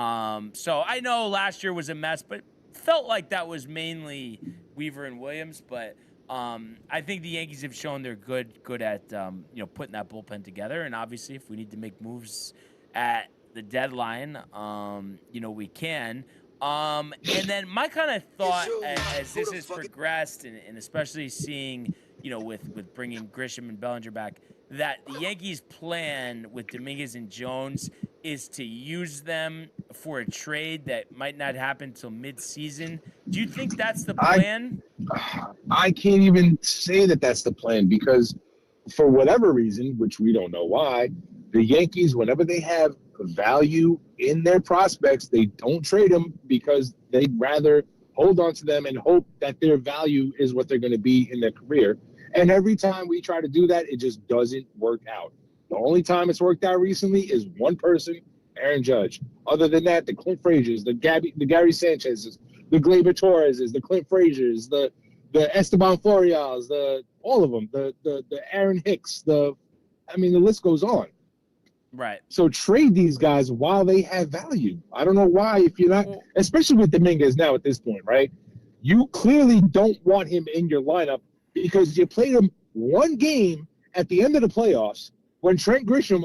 I know last year was a mess, but felt like that was mainly Weaver and Williams, but I think the Yankees have shown they're good at putting that bullpen together, and obviously if we need to make moves at the deadline, we can. And then my kind of thought as this has progressed, and especially seeing with bringing Grisham and Bellinger back, that the Yankees' plan with Dominguez and Jones is to use them for a trade that might not happen till mid-season. Do you think that's the plan? I can't even say that that's the plan because for whatever reason, which we don't know why, the Yankees, whenever they have value in their prospects, they don't trade them because they'd rather hold on to them and hope that their value is what they're going to be in their career. And every time we try to do that, it just doesn't work out. The only time it's worked out recently is one person, Aaron Judge. Other than that, the Clint Frazier's, the Gary Sanchez's, the Gleyber Torres's, the Clint Frazier's, the Esteban Florial's, all of them, the Aaron Hicks, the list goes on. Right. So trade these guys while they have value. I don't know why, if you're not, especially with Dominguez now at this point, right? You clearly don't want him in your lineup because you played him one game at the end of the playoffs when Trent Grisham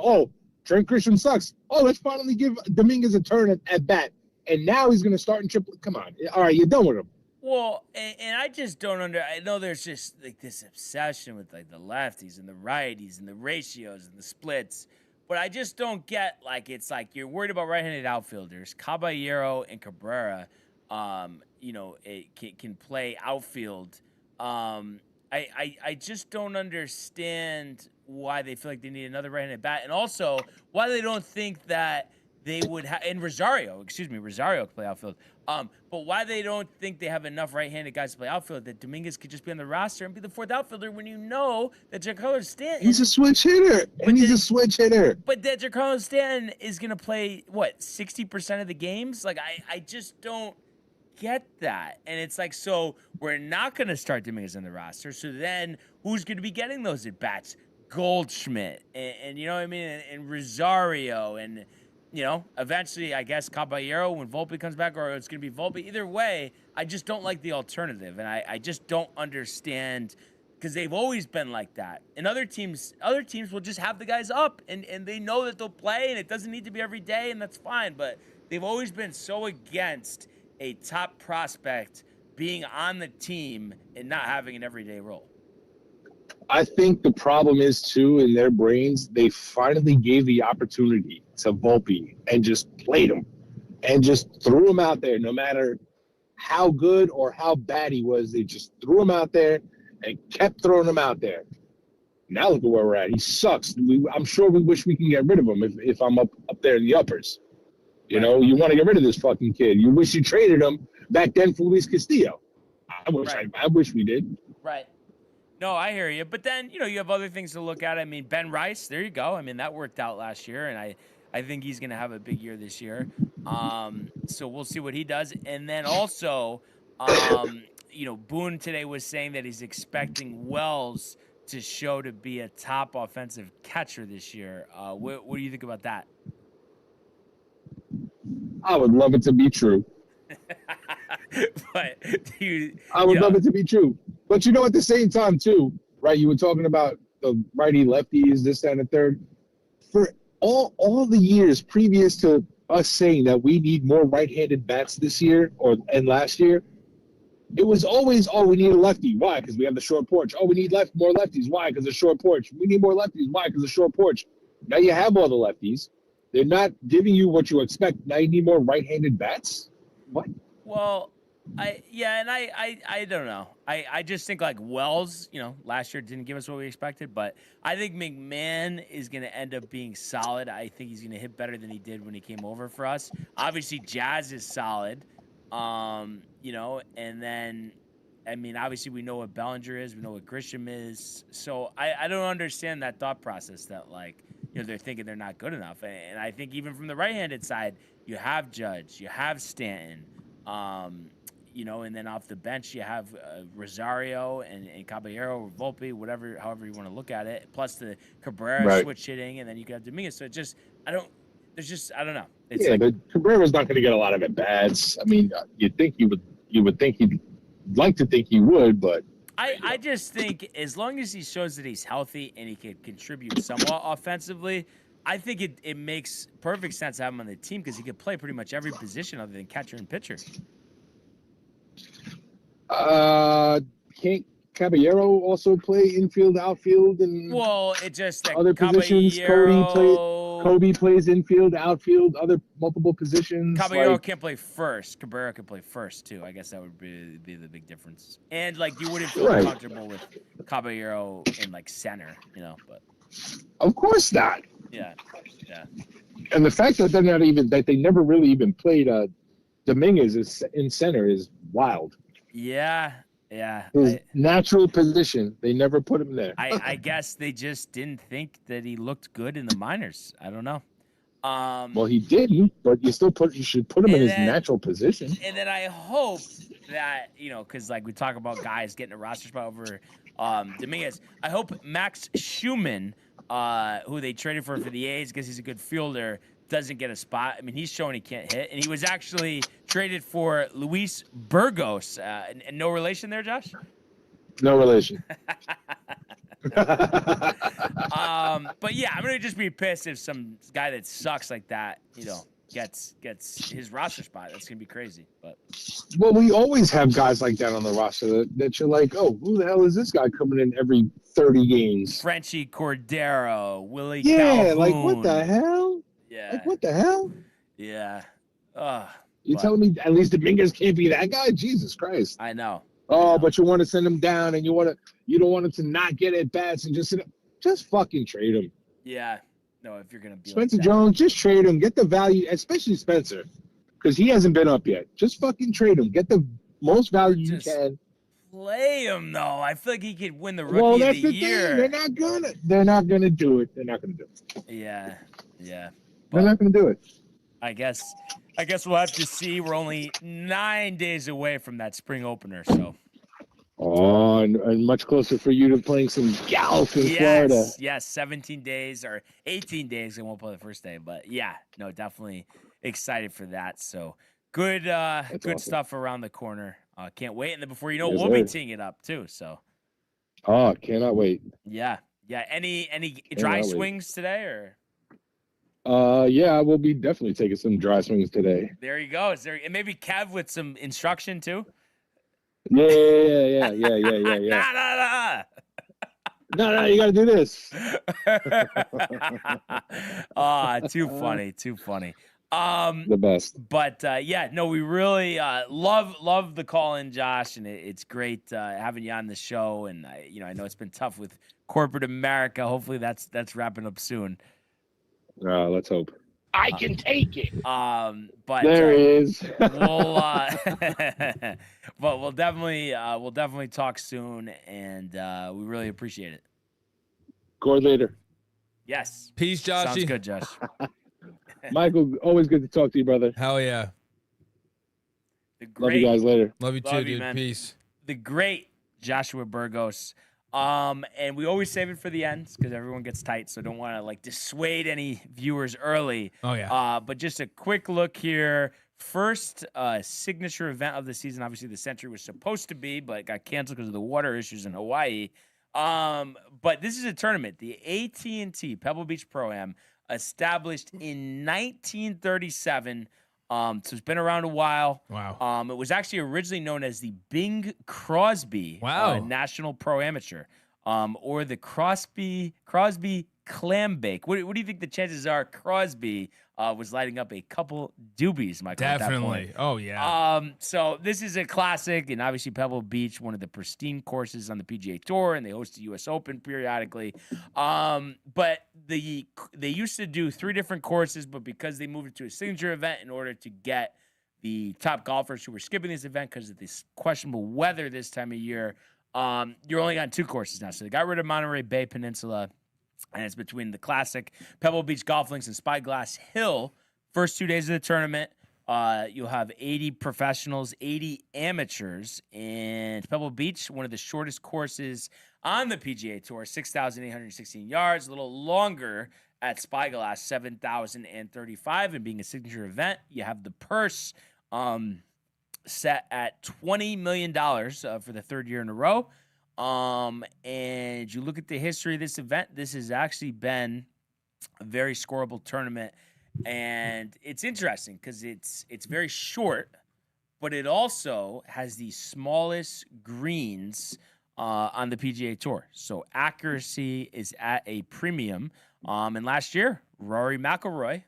sucks. Oh, let's finally give Dominguez a turn at bat. And now he's going to start in triple. Come on. All right, you're done with him. Well, and I just don't I know there's just like this obsession with like the lefties and the righties and the ratios and the splits. But I just don't get, like, it's like you're worried about right-handed outfielders. Caballero and Cabrera, can play outfield. I just don't understand why they feel like they need another right-handed bat. And also, why they don't think that they would have – and Rosario could play outfield. But why they don't think they have enough right-handed guys to play outfield, that Dominguez could just be on the roster and be the fourth outfielder when you know that Giancarlo Stanton – He's a switch hitter, But that Giancarlo Stanton is going to play, 60% of the games? Like, I just don't get that. And it's like, so we're not going to start Dominguez on the roster. So then who's going to be getting those at-bats? Goldschmidt and you know what I mean? And Rosario and – eventually, I guess, Caballero when Volpe comes back, or it's going to be Volpe. Either way, I just don't like the alternative, and I just don't understand because they've always been like that. And other teams will just have the guys up, and they know that they'll play, and it doesn't need to be every day, and that's fine. But they've always been so against a top prospect being on the team and not having an everyday role. I think the problem is, too, in their brains, they finally gave the opportunity to Volpe and just played him and just threw him out there. No matter how good or how bad he was, they just threw him out there and kept throwing him out there. Now look at where we're at. He sucks. I'm sure we wish we can get rid of him if I'm up there in the uppers. You want to get rid of this fucking kid. You wish you traded him back then for Luis Castillo. I wish we did. Right. No, I hear you. But then, you have other things to look at. I mean, Ben Rice, there you go. I mean, that worked out last year, and I think he's going to have a big year this year. So we'll see what he does. And then also, Boone today was saying that he's expecting Wells to show to be a top offensive catcher this year. What do you think about that? I would love it to be true. But I would love it to be true. But at the same time, too, right, you were talking about the righty-lefties, this, that, and the third. For all the years previous to us saying that we need more right-handed bats this year and last year, it was always, we need a lefty. Why? Because we have the short porch. We need more lefties. Why? Because the short porch. We need more lefties. Why? Because the short porch. Now you have all the lefties. They're not giving you what you expect. Now you need more right-handed bats? What? Well, I don't know. I just think like Wells, last year didn't give us what we expected, but I think McMahon is going to end up being solid. I think he's going to hit better than he did when he came over for us. Obviously, Jazz is solid, and then, I mean, obviously we know what Bellinger is. We know what Grisham is. So I don't understand that thought process that, like, they're thinking they're not good enough. And I think even from the right-handed side, you have Judge, you have Stanton, and then off the bench you have Rosario and Caballero or Volpe, however you want to look at it, plus the Cabrera switch hitting, and then you got Dominguez. So I don't know. It's but Cabrera's not going to get a lot of at-bats. I mean, you'd think you would think he'd like to think he would, but I just think as long as he shows that he's healthy and he can contribute somewhat offensively, I think it makes perfect sense to have him on the team because he could play pretty much every position other than catcher and pitcher. Can Caballero also play infield, outfield, and Well, it just that other positions? Kobe plays infield, outfield, other multiple positions. Caballero can't play first. Cabrera can play first too. I guess that would be the big difference. And like you wouldn't feel comfortable with Caballero in like center, but of course not. Yeah. And the fact that they never really even played Dominguez is in center is wild. Yeah. His natural position, they never put him there. I guess they just didn't think that he looked good in the minors. I don't know. Well, he didn't, but you should put him in his natural position. And then I hope that, because like we talk about guys getting a roster spot over Dominguez. I hope Max Schumann, who they traded for the A's because he's a good fielder, doesn't get a spot. I mean, he's showing he can't hit, and he was actually traded for Luis Burgos. And no relation there, Josh? No relation. But yeah, I'm gonna just be pissed if some guy that sucks like that, gets his roster spot. That's gonna be crazy. But well, we always have guys like that on the roster that you're like, oh, who the hell is this guy coming in every 30 games? Frenchie Cordero, Willie Calhoun. Calhoun. Like what the hell? Yeah. Like what the hell? Yeah. You telling me at least Dominguez can't be that guy? Jesus Christ. I know. Oh, but you want to send him down, and you don't want him to not get at bats, and just fucking trade him. Yeah. No, if you're gonna be Spencer like Jones, just trade him. Get the value, especially Spencer, because he hasn't been up yet. Just fucking trade him. Get the most value you can. Play him though. I feel like he could win the rookie of the year. Thing. They're not gonna do it. They're not gonna do it. Yeah. They're not gonna do it. I guess we'll have to see. We're only 9 days away from that spring opener, so. Oh, and much closer for you to playing some golf in Florida. Yes, 17 days or 18 days. I won't play the first day, but yeah, no, definitely excited for that. So good awesome stuff around the corner. Can't wait. And then before you know, we'll be teeing it up too. So. Oh, cannot wait. Yeah. Any dry swings today or? Yeah, we'll be definitely taking some dry swings today. There you go. And maybe Kev with some instruction too? Yeah. No, you gotta do this. Too funny. The best. But we really love the call in, Josh, and it's great having you on the show. And I know it's been tough with corporate America. Hopefully that's wrapping up soon. Let's hope. I can take it. But there is. we'll definitely talk soon, and we really appreciate it. Record later. Yes. Peace, Joshy. Sounds good, Josh. Michael, always good to talk to you, brother. Hell yeah. Love you guys later. Love you too, dude. Man. Peace. The great Joshua Burgos. And we always save it for the end because everyone gets tight, so don't want to dissuade any viewers early. Oh yeah. But just a quick look here. First signature event of the season. Obviously, the Century was supposed to be, but got canceled because of the water issues in Hawaii. But this is a tournament, the AT&T Pebble Beach Pro-Am, established in 1937. So it's been around a while. Wow. It was actually originally known as the Bing Crosby National Pro Amateur, or the Crosby Clambake. What do you think the chances are Crosby was lighting up a couple doobies, Michael? Definitely. At that point? Oh yeah. So this is a classic, and obviously Pebble Beach, one of the pristine courses on the PGA Tour, and they host the U.S. Open periodically. But they used to do 3 different courses, but because they moved it to a signature event in order to get the top golfers who were skipping this event because of this questionable weather this time of year, you're only on 2 courses now. So they got rid of Monterey Bay Peninsula. And it's between the classic Pebble Beach Golf Links and Spyglass Hill. First 2 days of the tournament, you'll have 80 professionals, 80 amateurs. And Pebble Beach, one of the shortest courses on the PGA Tour, 6,816 yards, a little longer at Spyglass, 7,035. And being a signature event, you have the purse set at $20 million for the 3rd year in a row. And you look at the history of this event, this has actually been a very scoreable tournament. And it's interesting because it's very short, but it also has the smallest greens on the PGA Tour. So accuracy is at a premium. And last year, Rory McIlroy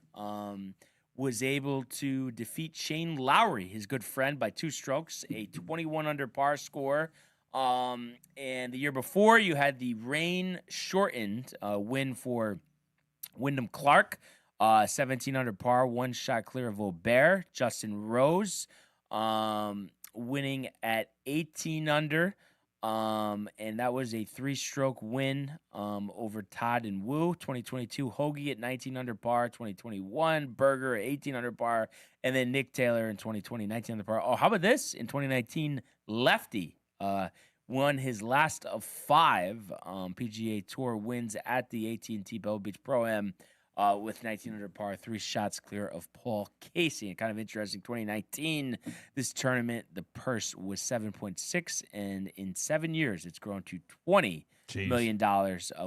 was able to defeat Shane Lowry, his good friend, by 2 strokes, a 21 under par score. And the year before, you had the rain-shortened win for Wyndham Clark, 17 under par, 1 shot clear of Aubert. Justin Rose winning at 18 under. And that was a 3-stroke win over Todd and Wu. 2022, Hoagie at 19 under par. 2021, Berger at 18 under par. And then Nick Taylor in 2020, 19 under par. Oh, how about this? In 2019, Lefty won his last of 5 PGA Tour wins at the AT&T Pebble Beach Pro-Am with 19 under par, 3 shots clear of Paul Casey. And kind of interesting, 2019, this tournament, the purse was 7.6, and in 7 years, it's grown to $20 million,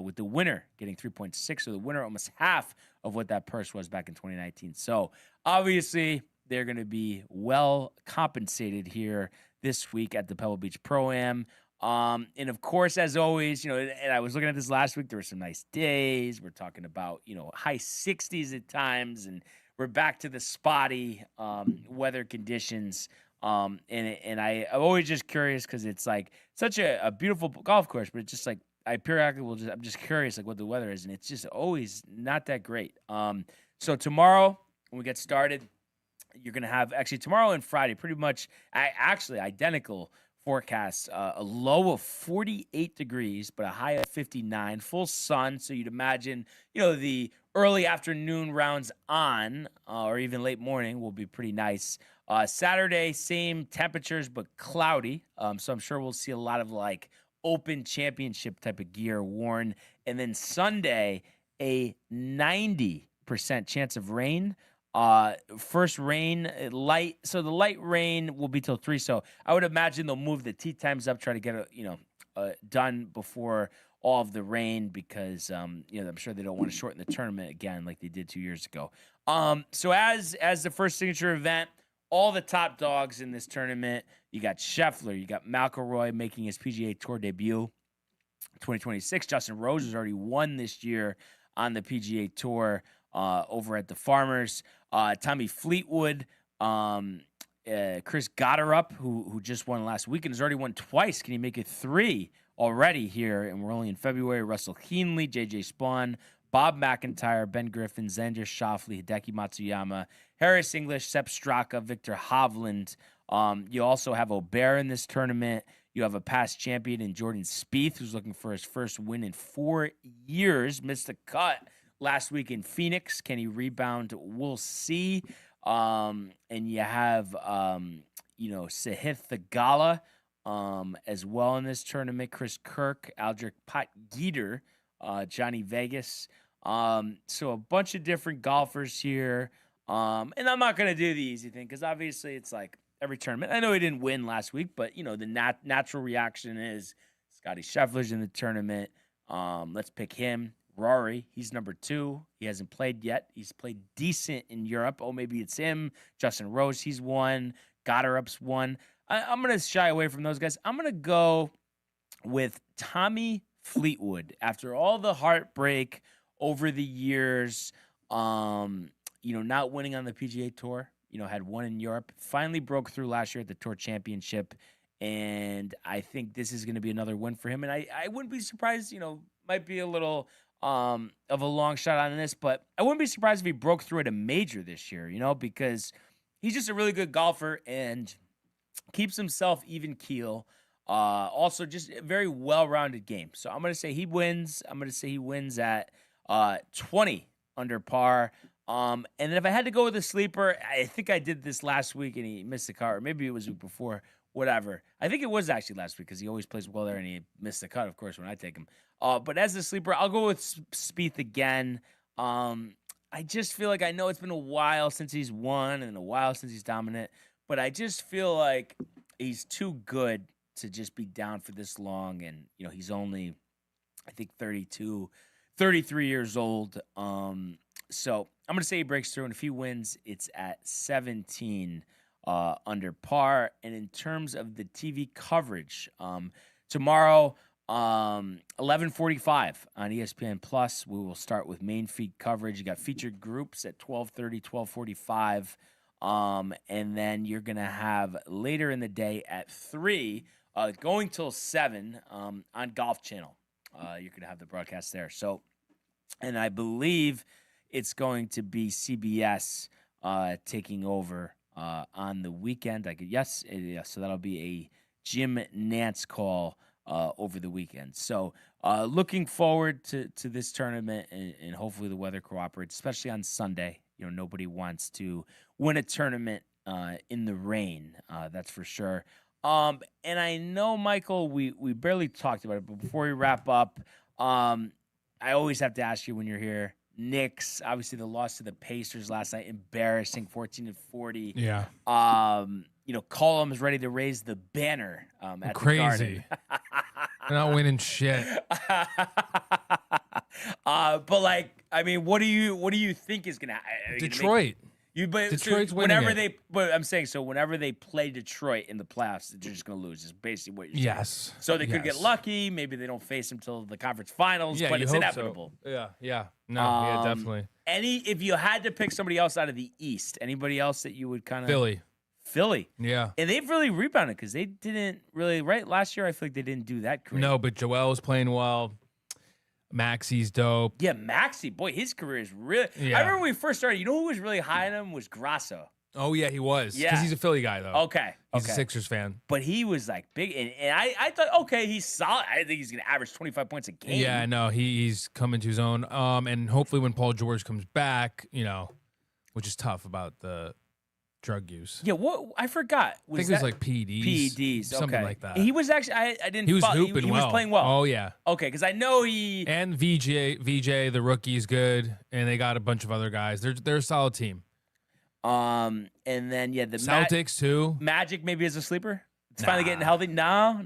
with the winner getting 3.6. So the winner almost half of what that purse was back in 2019. So obviously, they're going to be well compensated here this week at the Pebble Beach Pro-Am. And of course, as always, and I was looking at this last week, there were some nice days. We're talking about, high 60s at times, and we're back to the spotty weather conditions. And I'm always just curious because it's like such a beautiful golf course, but it's just like I'm just curious like what the weather is, and it's just always not that great. So tomorrow when we get started, you're going to have actually tomorrow and Friday pretty much actually identical forecasts, a low of 48 degrees, but a high of 59, full sun. So you'd imagine, the early afternoon rounds on, or even late morning will be pretty nice. Saturday, same temperatures, but cloudy. So I'm sure we'll see a lot of like Open Championship type of gear worn. And then Sunday, a 90% chance of rain. First rain, light. So the light rain will be till 3. So I would imagine they'll move the tee times up, try to get it, done before all of the rain because, I'm sure they don't want to shorten the tournament again like they did 2 years ago. So as the first signature event, all the top dogs in this tournament, you got Scheffler, you got McIlroy making his PGA Tour debut 2026. Justin Rose has already won this year on the PGA Tour over at the Farmers. Tommy Fleetwood, Chris Gotterup, who just won last week and has already won twice. Can he make it 3 already here? And we're only in February. Russell Henley, J.J. Spawn, Bob McIntyre, Ben Griffin, Xander Schauffele, Hideki Matsuyama, Harris English, Sepp Straka, Victor Hovland. You also have Aubert in this tournament. You have a past champion in Jordan Spieth, who's looking for his first win in 4 years. Missed the cut last week in Phoenix. Can he rebound? We'll see. And you have, Sahith Theegala as well in this tournament. Chris Kirk, Aldrich Potgieter, Johnny Vegas. So a bunch of different golfers here. And I'm not going to do the easy thing because obviously it's like every tournament. I know he didn't win last week, but, the natural reaction is Scottie Scheffler's in the tournament. Let's pick him. Rory, he's number 2. He hasn't played yet. He's played decent in Europe. Oh, maybe it's him. Justin Rose, he's won. Gotterup's won. I'm going to shy away from those guys. I'm going to go with Tommy Fleetwood. After all the heartbreak over the years, not winning on the PGA Tour, had one in Europe, finally broke through last year at the Tour Championship, and I think this is going to be another win for him. And I wouldn't be surprised, might be a little of a long shot on this, but I wouldn't be surprised if he broke through at a major this year, because he's just a really good golfer and keeps himself even keel. Also, just a very well-rounded game. So I'm going to say he wins. I'm going to say he wins at 20 under par. And then if I had to go with a sleeper, I think I did this last week and he missed the cut, or maybe it was the week before, whatever. I think it was actually last week because he always plays well there and he missed the cut, of course, when I take him. But as a sleeper, I'll go with Spieth again. I just feel like I know it's been a while since he's won and a while since he's dominant, but I just feel like he's too good to just be down for this long. And, he's only, I think, 32, 33 years old. So I'm going to say he breaks through, and if he wins, it's at 17 under par. And in terms of the TV coverage, tomorrow, 11:45 on ESPN Plus. We will start with main feed coverage. You got featured groups at 12:30, 12:45. And then you're going to have later in the day at 3, going till 7 on Golf Channel. You're going to have the broadcast there. So, and I believe it's going to be CBS taking over on the weekend. Yes. So that'll be a Jim Nantz call over the weekend. So looking forward to this tournament, and hopefully the weather cooperates, especially on Sunday. Nobody wants to win a tournament in the rain. That's for sure. And I know, Michael, we barely talked about it, but before we wrap up, I always have to ask you when you're here. Knicks, obviously the loss to the Pacers last night, embarrassing, 14-40. Yeah. Column is ready to raise the banner at Crazy. The Garden. They're not winning shit. But what do you think is gonna happen? Detroit. Detroit's winning But I'm saying, so whenever they play Detroit in the playoffs, they're just gonna lose. Is basically what you're saying. Yes. So they could get lucky. Maybe they don't face them till the conference finals. Yeah, but it's hope inevitable. So. Yeah. No. Yeah, definitely. If you had to pick somebody else out of the East, anybody else that you would kind of Philly. Yeah. And they've really rebounded because they didn't really, right? Last year, I feel like they didn't do that great. No, but Joel's playing well. Maxi's dope. Yeah, Maxi. Boy, his career is really. Yeah. I remember when we first started, who was really high on him was Grasso. Oh, yeah, he was. Yeah. Because he's a Philly guy, though. Okay. He's a Sixers fan. But he was big. And I thought, okay, he's solid. I think he's going to average 25 points a game. Yeah, no, he's coming to his own. And hopefully when Paul George comes back, which is tough about the drug use. Yeah, what? I forgot. I think it was like PEDs. PEDs, something like that. He was actually, I didn't He was follow. hooping he well. was playing well. Oh, yeah. Okay, because I know he. And VJ, the rookie's good. And they got a bunch of other guys. They're a solid team. And then, the Celtics, too. Magic maybe is a sleeper. It's finally getting healthy. No.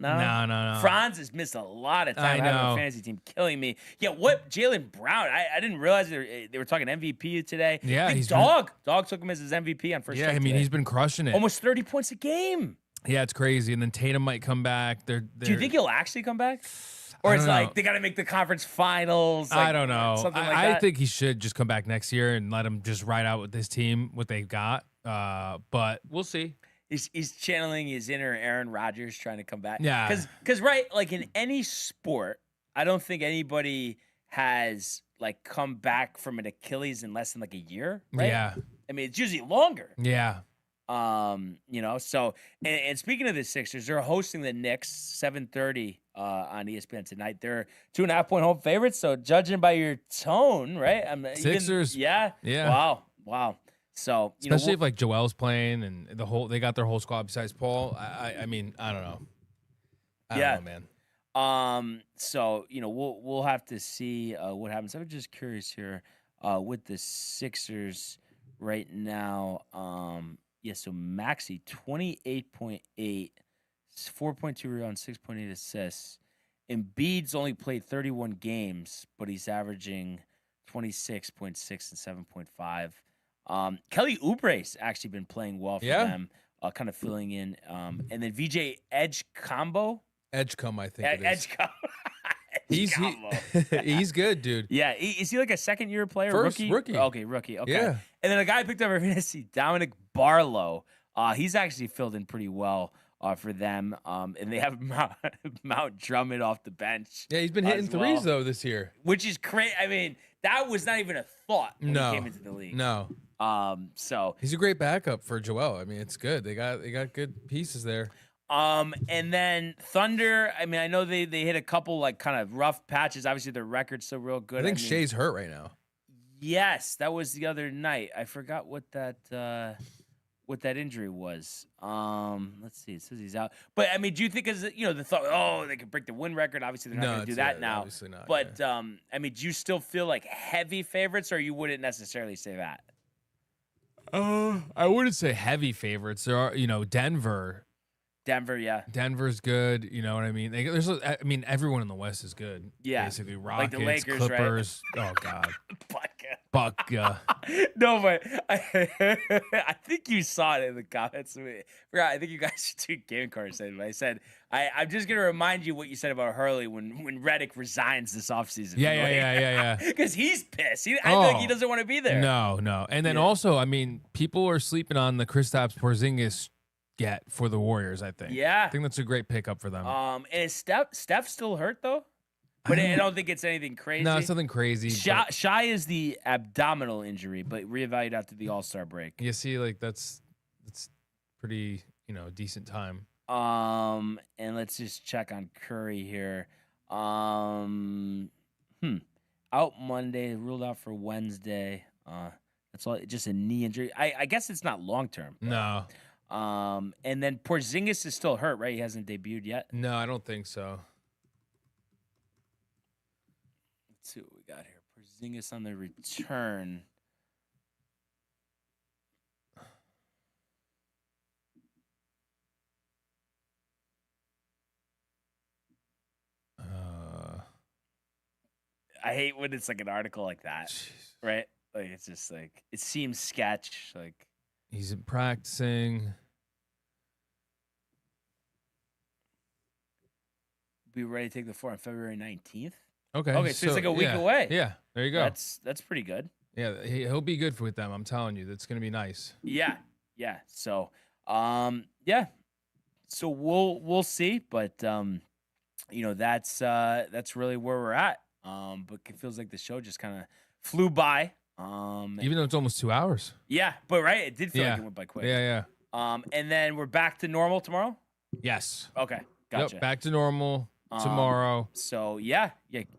Franz has missed a lot of time having a fantasy team, killing me. Yeah, what? Jaylen Brown. I didn't realize they were talking MVP today. Yeah, Dog took him as his MVP on first. Yeah, I mean, he's been crushing it. Almost 30 points a game. Yeah, it's crazy. And then Tatum might come back. Do you think he'll actually come back? Or it's they got to make the conference finals. I don't know. Something like that. I think he should just come back next year and let him just ride out with this team, what they've got. But we'll see. He's channeling his inner Aaron Rodgers, trying to come back. Yeah. Because right, in any sport, I don't think anybody has come back from an Achilles in less than a year. Right? Yeah. I mean, it's usually longer. Yeah. So and speaking of the Sixers, they're hosting the Knicks 7:30 on ESPN tonight. They're 2.5-point home favorites. So judging by your tone, right? Sixers. Yeah. Wow. So especially if Joel's playing and they got their whole squad besides Paul. I mean, I don't know. I don't know, man. So we'll have to see what happens. I'm just curious here with the Sixers right now. So Maxi 28.8, 4.2 rebounds, 6.8 assists. Embiid's only played 31 games, but he's averaging 26.6 and 7.5. Kelly Oubre's actually been playing well for them, kind of filling in. And then VJ Edgecombe, I think it is. Edgecombe. He's good, dude. Yeah, is he a second-year player? Rookie. Okay, rookie. Okay. Yeah. And then a guy I picked up for fantasy, Dominic Barlow. He's actually filled in pretty well for them. And they have Mount Drummond off the bench. Yeah, he's been hitting threes though this year, which is crazy. I mean, that was not even a thought when he came into the league. No. So he's a great backup for Joel. I mean, it's good. They got good pieces there. And then Thunder, I mean, I know they hit a couple kind of rough patches. Obviously, their record's still real good. I think Shea's hurt right now. Yes, that was the other night. I forgot what that injury was. Let's see. It says he's out. But I mean, do you think the thought, they could break the win record? Obviously, they're not going to do that now. Obviously not. But I mean, do you still feel like heavy favorites, or you wouldn't necessarily say that? I wouldn't say heavy favorites. There are, Denver. Yeah. Denver's good. You know what I mean? Everyone in the West is good. Yeah. Basically, Rockets, the Lakers, Clippers. right? Oh, God. Buck. No, but I think you saw it in the comments. I think you guys do game card said it. I said I'm just gonna remind you what you said about Hurley when Reddick resigns this offseason. Yeah. Because he's pissed. I feel like he doesn't want to be there. No. And then also, I mean, people are sleeping on the Kristaps Porzingis get for the Warriors. I think. Yeah. I think that's a great pickup for them. And is Steph still hurt though? But I don't think it's anything crazy. No, it's nothing crazy. Shy is the abdominal injury, but reevaluated after the All-Star break. You see, like that's pretty, decent time. And let's just check on Curry here. Out Monday, ruled out for Wednesday. That's all. Just a knee injury. I guess it's not long term. No. And then Porzingis is still hurt, right? He hasn't debuted yet. No, I don't think so. Let's see what we got here. Porzingis on the return. I hate when it's like an article like that, right? Like it's just like it seems sketch. Like he's practicing. Be ready to take the floor on February 19th. Okay, so it's like a week away. Yeah, there you go. That's pretty good. Yeah, he'll be good with them. I'm telling you, that's gonna be nice. Yeah. So, yeah. So we'll see, but that's really where we're at. But it feels like the show just kind of flew by. Even though it's almost 2 hours. Yeah, but right, it did feel like it went by quick. Yeah. And then we're back to normal tomorrow. Yes. Okay, gotcha. Yep, back to normal tomorrow. So yeah,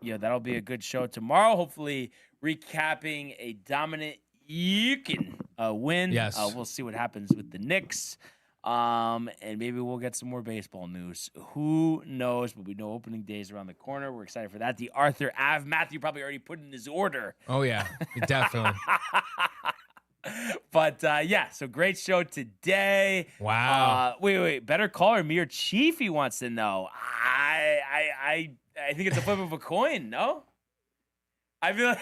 that'll be a good show tomorrow. Hopefully, recapping a dominant Uconn win. Yes. We'll see what happens with the Knicks. And maybe we'll get some more baseball news. Who knows? But we know opening day is around the corner. We're excited for that. The Arthur Ave. Matthew probably already put in his order. Oh, yeah. Definitely. But, so great show today. Wow. Wait. Better caller, me or Chief, he wants to know. I think it's a flip of a coin, no? I feel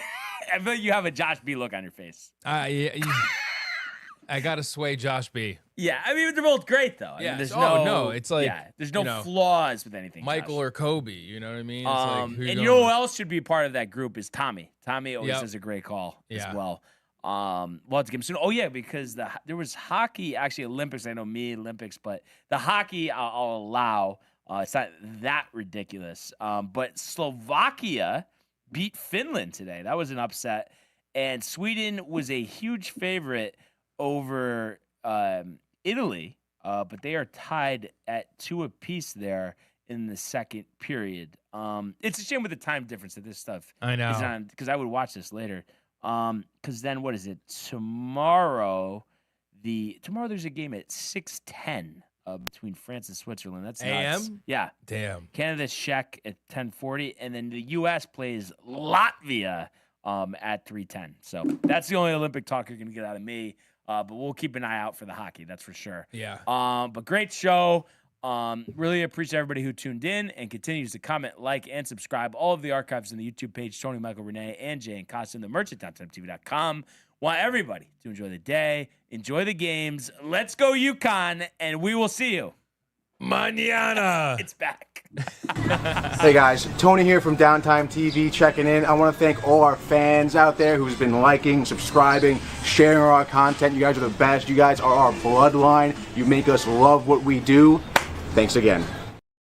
like you have a Josh B look on your face. I got to sway Josh B. Yeah, I mean, they're both great, though. I mean, there's no, it's like, there's no flaws with anything. Michael Josh. Or Kobe, you know what I mean? It's and you know who else should be part of that group is Tommy. Tommy always does a great call as well. We'll have to give him soon. Oh, yeah, because there was hockey, actually Olympics. I know Olympics, but the hockey I'll allow. It's not that ridiculous. But Slovakia beat Finland today. That was an upset. And Sweden was a huge favorite over Italy, but they are tied at 2 apiece there in the second period. It's a shame with the time difference that this stuff I know. is on, because I would watch this later. Because then what is it? Tomorrow there's a game at 6:10 between France and Switzerland. That's nuts. AM? Yeah. Damn. Canada Czech at 10:40, and then the U.S. plays Latvia at 3:10. So that's the only Olympic talk you're gonna get out of me. But we'll keep an eye out for the hockey. That's for sure. Yeah. But great show. Really appreciate everybody who tuned in and continues to comment, like, and subscribe. All of the archives on the YouTube page, Tony, Michael, Renee, and Jay and Costa, and the merch at DowntimeTV.com. Want everybody to enjoy the day, enjoy the games. Let's go Uconn, and we will see you. Mañana. It's back. Hey guys, Tony here from Downtime TV checking in. I want to thank all our fans out there who's been liking, subscribing, sharing our content. You guys are the best. You guys are our bloodline. You make us love what we do. Thanks again.